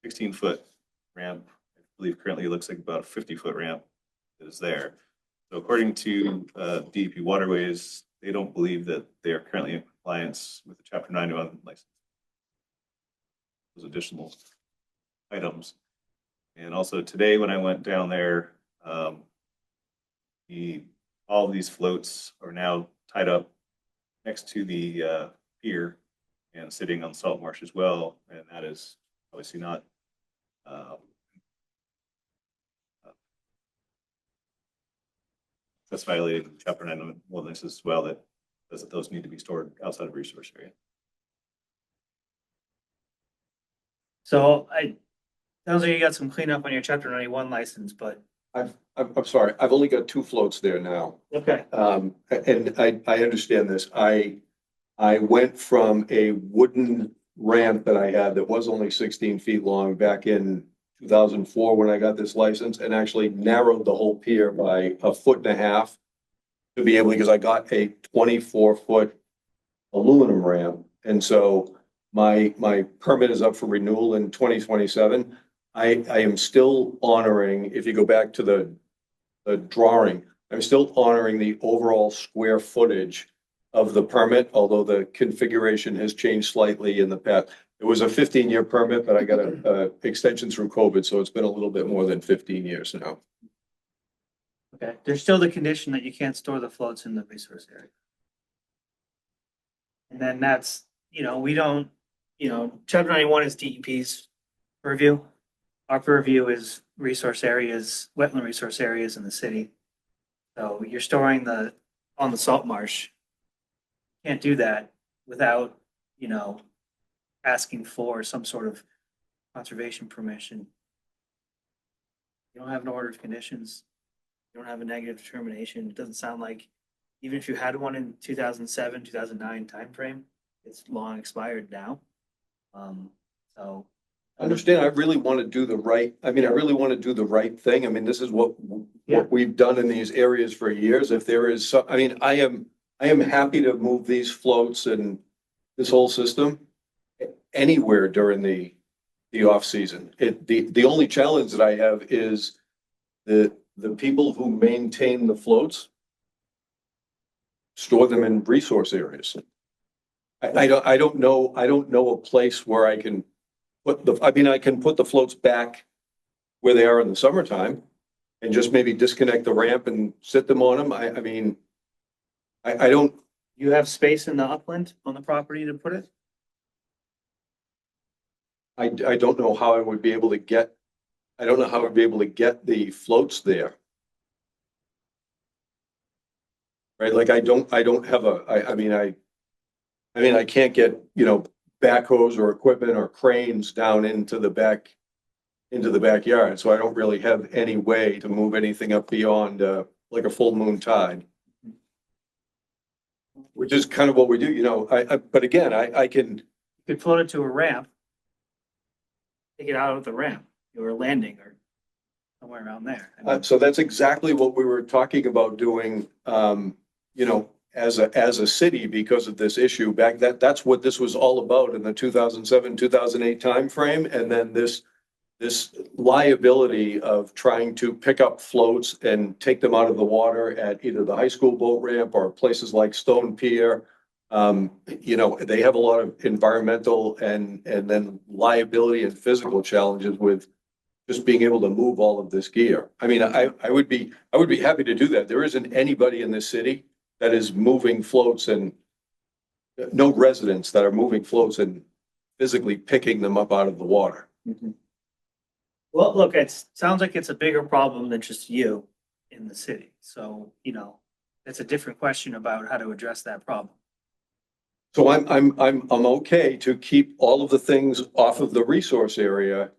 16-foot ramp. I believe currently it looks like about a 50-foot ramp that is there. So according to DEP Waterways, they don't believe that they are currently in compliance with the Chapter 91 license. Those additional items. And also today when I went down there, all of these floats are now tied up next to the pier and sitting on salt marsh as well. And that is obviously not that's violating Chapter 91 license as well, that says that those need to be stored outside of resource area. So sounds like you got some cleanup on your Chapter 91 license, but. I'm sorry, I've only got two floats there now. Okay. And I understand this. I went from a wooden ramp that I had that was only 16 feet long back in 2004 when I got this license, and actually narrowed the whole pier by 1.5 feet to be able, because I got a 24-foot aluminum ramp. And so my permit is up for renewal in 2027. I am still honoring, if you go back to the drawing, I'm still honoring the overall square footage of the permit, although the configuration has changed slightly in the past. It was a 15-year permit, but I got a extension through COVID, so it's been a little bit more than 15 years now. Okay, there's still the condition that you can't store the floats in the resource area. And then that's, we don't, Chapter 91 is DEP's purview. Our purview is resource areas, wetland resource areas in the city. So you're storing on the salt marsh. Can't do that without, asking for some sort of conservation permission. You don't have an order of conditions. You don't have a negative determination. It doesn't sound like, even if you had one in 2007, 2009 timeframe, it's long expired now. So. I understand. I really want to do the right. I really want to do the right thing. This is what we've done in these areas for years. If there is some, I am happy to move these floats and this whole system anywhere during the off season. The only challenge that I have is the people who maintain the floats store them in resource areas. I don't know a place where I can put I can put the floats back where they are in the summertime and just maybe disconnect the ramp and sit them on them. I don't. You have space in the upland on the property to put it? I don't know how I would be able to get, I don't know how I'd be able to get the floats there. Right, like I don't have I can't get, backhoes or equipment or cranes down into the backyard. So I don't really have any way to move anything up beyond like a full moon tide. Which is kind of what we do, but again, I can. You could float it to a ramp. Take it out of the ramp or a landing or somewhere around there. So that's exactly what we were talking about doing, as a city because of this issue back. That's what this was all about in the 2007, 2008 timeframe. And then this this liability of trying to pick up floats and take them out of the water at either the high school boat ramp or places like Stone Pier. They have a lot of environmental and then liability and physical challenges with just being able to move all of this gear. I mean, I would be happy to do that. There isn't anybody in this city that is moving floats, and no residents that are moving floats and physically picking them up out of the water. Well, look, it sounds like it's a bigger problem than just you in the city. So, that's a different question about how to address that problem. So I'm okay to keep all of the things off of the resource area.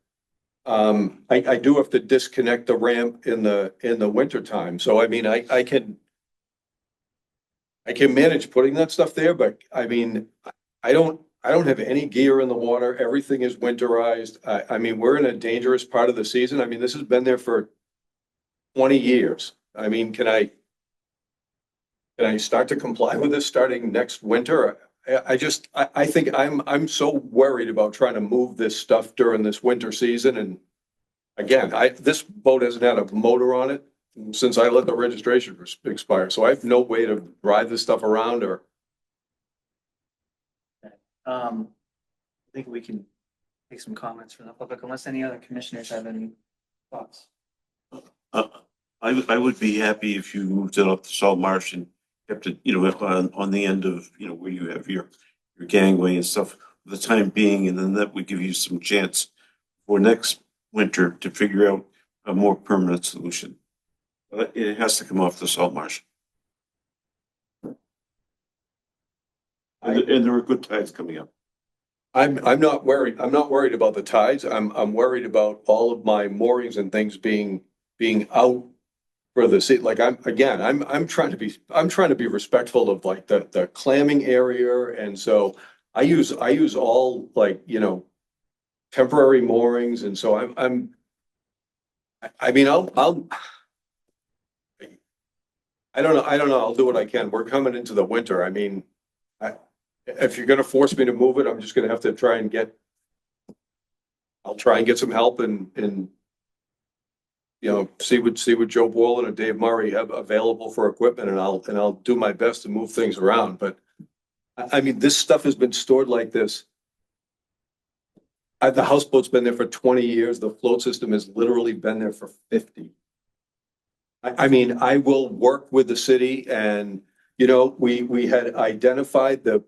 I do have to disconnect the ramp in the winter time. So I mean, I can manage putting that stuff there, but I mean, I don't have any gear in the water. Everything is winterized. I mean, we're in a dangerous part of the season. I mean, this has been there for 20 years. I mean, can I start to comply with this starting next winter? I think I'm so worried about trying to move this stuff during this winter season. And again, this boat hasn't had a motor on it since I let the registration expire. So I have no way to drive this stuff around or. I think we can take some comments from the public unless any other commissioners have any thoughts. I would be happy if you moved it up the salt marsh and kept it, on the end of, where you have your gangway and stuff for the time being, and then that would give you some chance for next winter to figure out a more permanent solution. But it has to come off the salt marsh. And there are good tides coming up. I'm not worried. I'm not worried about the tides. I'm worried about all of my moorings and things being out for the sea. Like I'm trying to be respectful of like the clamming area. And so I use all like, temporary moorings. And so I don't know. I'll do what I can. We're coming into the winter. I mean, if you're gonna force me to move it, I'm just gonna have to I'll try and get some help and see what Joe Boylan and Dave Murray have available for equipment, and I'll do my best to move things around. But I mean, this stuff has been stored like this. The houseboat's been there for 20 years. The float system has literally been there for 50. I mean, I will work with the city, and we had identified the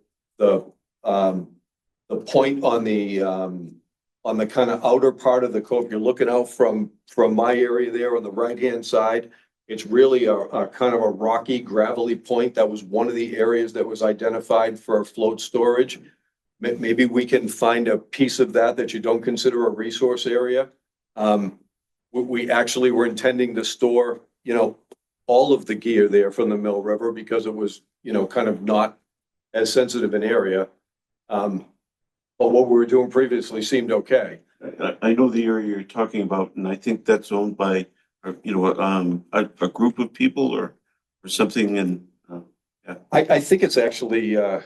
point on the kind of outer part of the cove. You're looking out from my area there on the right-hand side. It's really a kind of a rocky, gravelly point. That was one of the areas that was identified for float storage. Maybe we can find a piece of that you don't consider a resource area. We actually were intending to store, all of the gear there from the Mill River because it was, kind of not as sensitive an area. But what we were doing previously seemed okay. I know the area you're talking about, and I think that's owned by, a group of people or something. And yeah. I think it's actually, I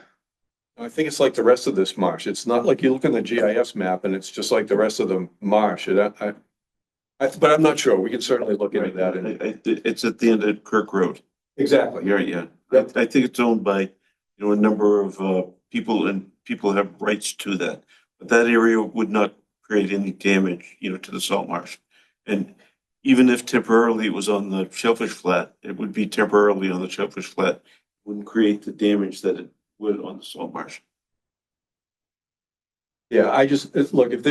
think it's like the rest of this marsh. It's not like you look in the GIS map and it's just like the rest of the marsh. But I'm not sure. We can certainly look into that. It's at the end of Kirk Road. Exactly. Yeah. I think it's owned by, a number of people, and people have rights to that. But that area would not create any damage, to the salt marsh. And even if temporarily it was on the shellfish flat, it would be temporarily on the shellfish flat. It wouldn't create the damage that it would on the salt marsh. Yeah, look, if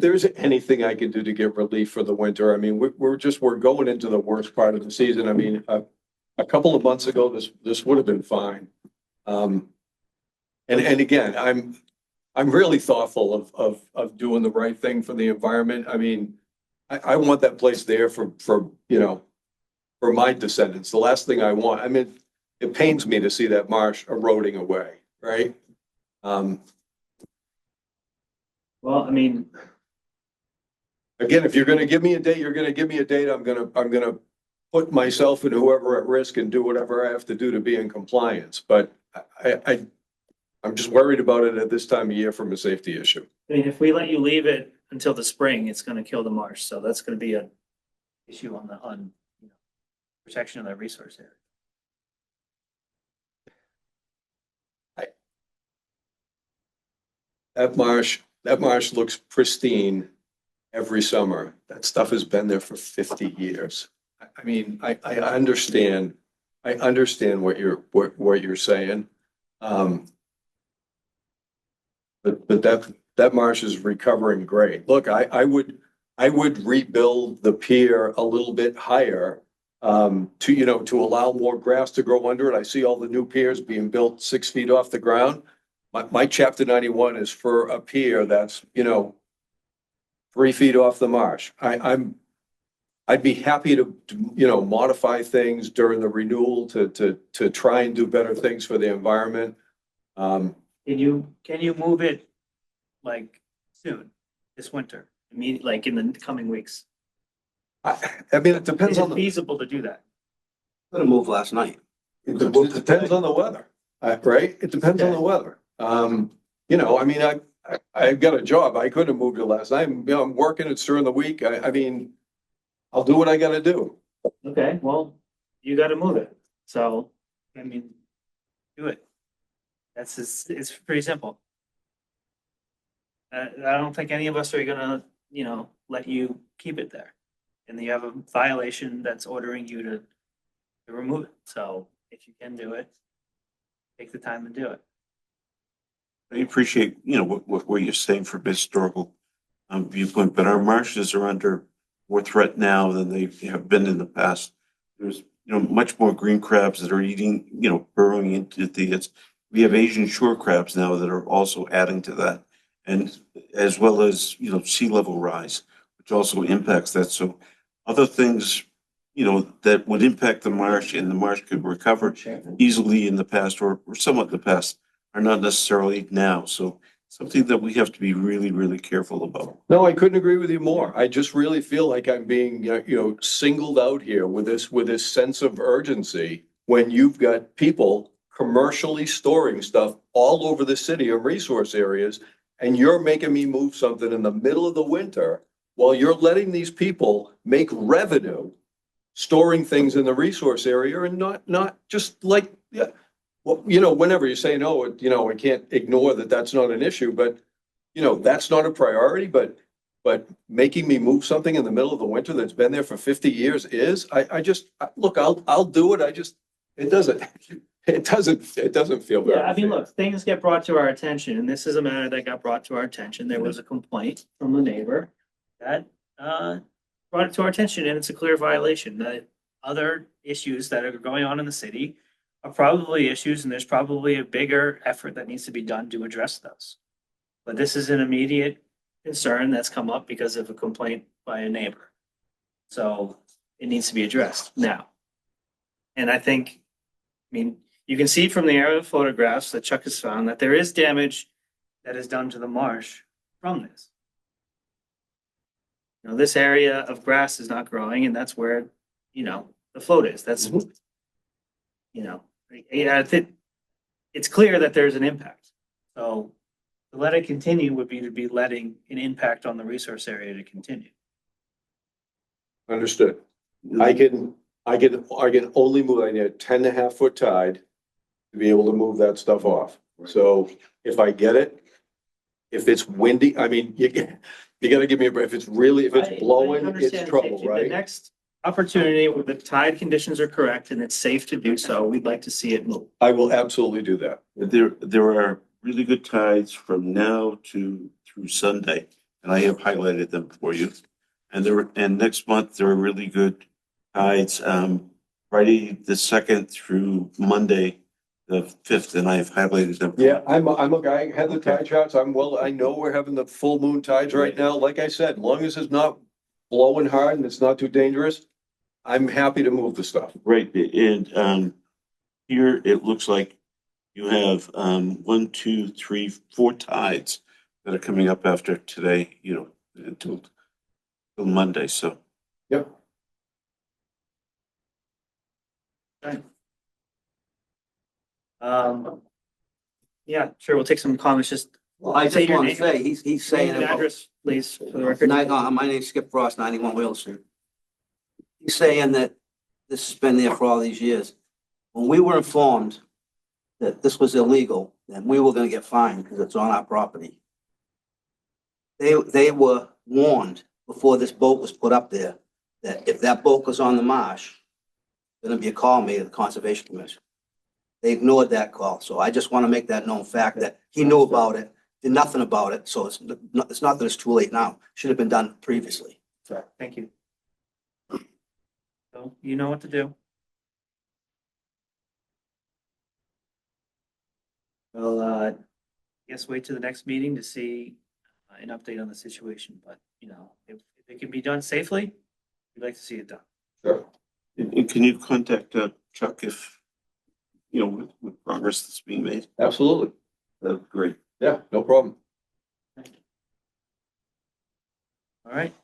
there's anything I can do to get relief for the winter, I mean, we're going into the worst part of the season. I mean, a couple of months ago, this would have been fine. And again, I'm really thoughtful of doing the right thing for the environment. I mean, I want that place there for my descendants. The last thing I want, I mean, it pains me to see that marsh eroding away, right? Well, I mean, again, if you're going to give me a date, you're going to give me a date. I'm going to put myself and whoever at risk and do whatever I have to do to be in compliance. But I'm just worried about it at this time of year from a safety issue. I mean, if we let you leave it until the spring, it's gonna kill the marsh, so that's gonna be a issue on protection of that resource area. That marsh looks pristine every summer. That stuff has been there for 50 years. I mean, I understand what you're saying. But that marsh is recovering great. Look, I would rebuild the pier a little bit higher to allow more grass to grow under it. I see all the new piers being built 6 feet off the ground. My chapter 91 is for a pier that's 3 feet off the marsh. I'd be happy to modify things during the renewal to try and do better things for the environment. Can you move it like soon, this winter? I mean, like in the coming weeks? I mean, it depends Is on it the. feasible to do that? Gonna move last night. It depends on the weather, right? It depends on the weather. I mean, I've got a job. I couldn't have moved it last night. I'm working. It's during the week. I mean, I'll do what I gotta do. Okay, well, you gotta move it. So, I mean, do it. It's pretty simple. I don't think any of us are gonna, let you keep it there. And you have a violation that's ordering you to remove it. So if you can do it, take the time to do it. I appreciate, what you're saying from a historical viewpoint, but our marshes are under more threat now than they have been in the past. There's, much more green crabs that are eating, burrowing into we have Asian shore crabs now that are also adding to that. And as well as, sea level rise, which also impacts that. So other things, that would impact the marsh and the marsh could recover easily in the past or somewhat in the past are not necessarily now. So something that we have to be really, really careful about. No, I couldn't agree with you more. I just really feel like I'm being, singled out here with this sense of urgency when you've got people commercially storing stuff all over the city of resource areas, and you're making me move something in the middle of the winter while you're letting these people make revenue storing things in the resource area and not just like, yeah. Well, whenever you say no, I can't ignore that that's not an issue, but that's not a priority, but making me move something in the middle of the winter that's been there for 50 years is, look, I'll do it. It doesn't feel very Yeah, I mean, fair. look, things get brought to our attention, and this is a matter that got brought to our attention. There was a complaint from the neighbor that brought it to our attention, and it's a clear violation. The other issues that are going on in the city are probably issues, and there's probably a bigger effort that needs to be done to address those. But this is an immediate concern that's come up because of a complaint by a neighbor. So it needs to be addressed now. And I mean, you can see from the aerial photographs that Chuck has found that there is damage that is done to the marsh from this. This area of grass is not growing, and that's where, the float is. That's, I think it's clear that there's an impact. So to let it continue would be to be letting an impact on the resource area to continue. Understood. I can only move, I need a 10.5 foot tide to be able to move that stuff off. So if I get it, if it's windy, I mean, you gotta give me a break. If it's blowing, it's trouble, The right? next opportunity where the tide conditions are correct and it's safe to do so, we'd like to see it move. I will absolutely do that. There are really good tides from now through Sunday, and I have highlighted them for you. And next month there are really good tides. Friday the 2nd through Monday the 5th, and I have highlighted them. Yeah, I'm a guy, I had the tide charts. I know we're having the full moon tides right now. Like I said, as long as it's not blowing hard and it's not too dangerous, I'm happy to move the stuff. Right, and here it looks like you have 1, 2, 3, 4 tides that are coming up after today, until Monday. So Yep. Okay. Yeah, sure. We'll take some comments. Just Well, I Say just your want to name. say, he's Name saying and about, address, please, for the record. my name's Skip Frost, 91 Wheel Street. He's saying that this has been there for all these years. When we were informed that this was illegal, then we were gonna get fined because it's on our property. They were warned before this boat was put up there, that if that boat was on the marsh, there's gonna be a call made to the Conservation Commission. They ignored that call, so I just want to make that known fact that he knew about it, did nothing about it, so it's not that it's too late now, should have been done previously. Thank you. So you know what to do. Well, guess wait to the next meeting to see an update on the situation, but you know, if it can be done safely, we'd like to see it done. Sure. And can you contact Chuck if, you know, with progress that's being made? Absolutely. That'd be great. Yeah, no problem. All right.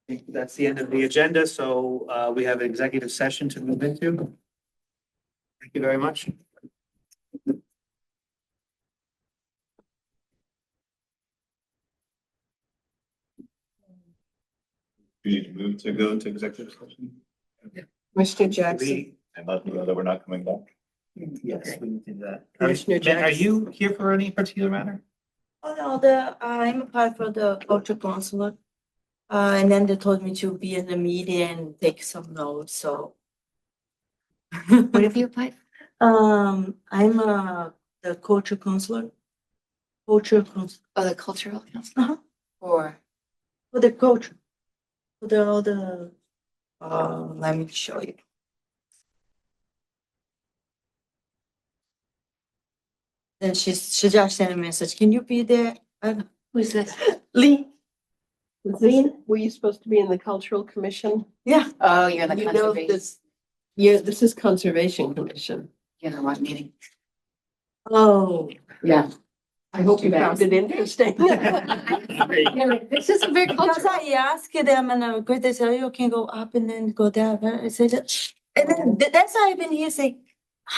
I think that's the end of the agenda, so we have an executive session to move into. Thank you very much. We need to move to go into executive session. Commissioner Jackson. And let them know that we're not coming back. Yes, we can do that. Commissioner Ben, are Jackson. you here for any particular matter? Oh no, I'm applied for the culture counselor. And then they told me to be in the meeting and take some notes, so. What have you applied? I'm the culture counselor. Culture counselor. Oh, the cultural council? Uh-huh. Or, For the culture. For the all the, let me show you. Then she just sent a message, can you be there? who's this? Lee, Were you supposed to be in the cultural commission? yeah. Oh, you're the You know, conservation, this, yeah, this is conservation commission. you know what meeting? Oh, Yeah. I hope you found it interesting. This is a very because cultural. I asked them and because they said, you can go up and then go down. I said, and then that's why I've been here saying,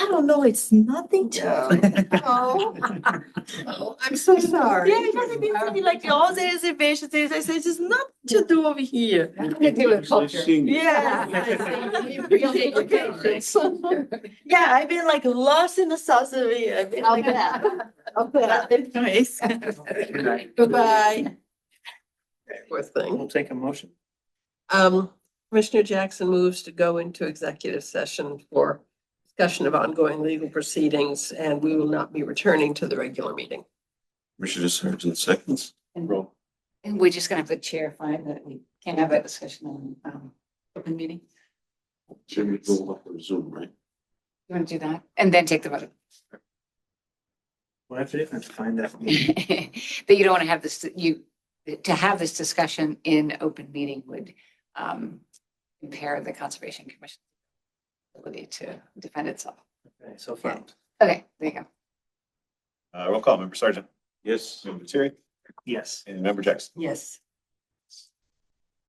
I don't know, it's nothing to. Oh, I'm so sorry. Yeah, because I've been saying like all the reservations, I said, it's nothing to do over here. Nothing to do with culture. Yeah. We appreciate your patience. Yeah, I've been like lost in the sauce of it. I've been I'll like. bet. I'll bet. Anyways. Goodbye. Poor thing. We'll take a motion. Commissioner Jackson moves to go into executive session for discussion of ongoing legal proceedings, and we will not be returning to the regular meeting. Commissioner Sargent seconds. And we're just gonna have the chair find that we can't have that discussion on, open meeting. Should we go up on Zoom, right? You wanna do that? And then take the vote. We'll have to find that. But you don't wanna have this, to have this discussion in open meeting would, impair the Conservation Commission ability to defend itself. Okay, so found. Okay, there you go. Roll call, Member Sergeant. Yes. Member Terry Yes. and Member Jackson. Yes.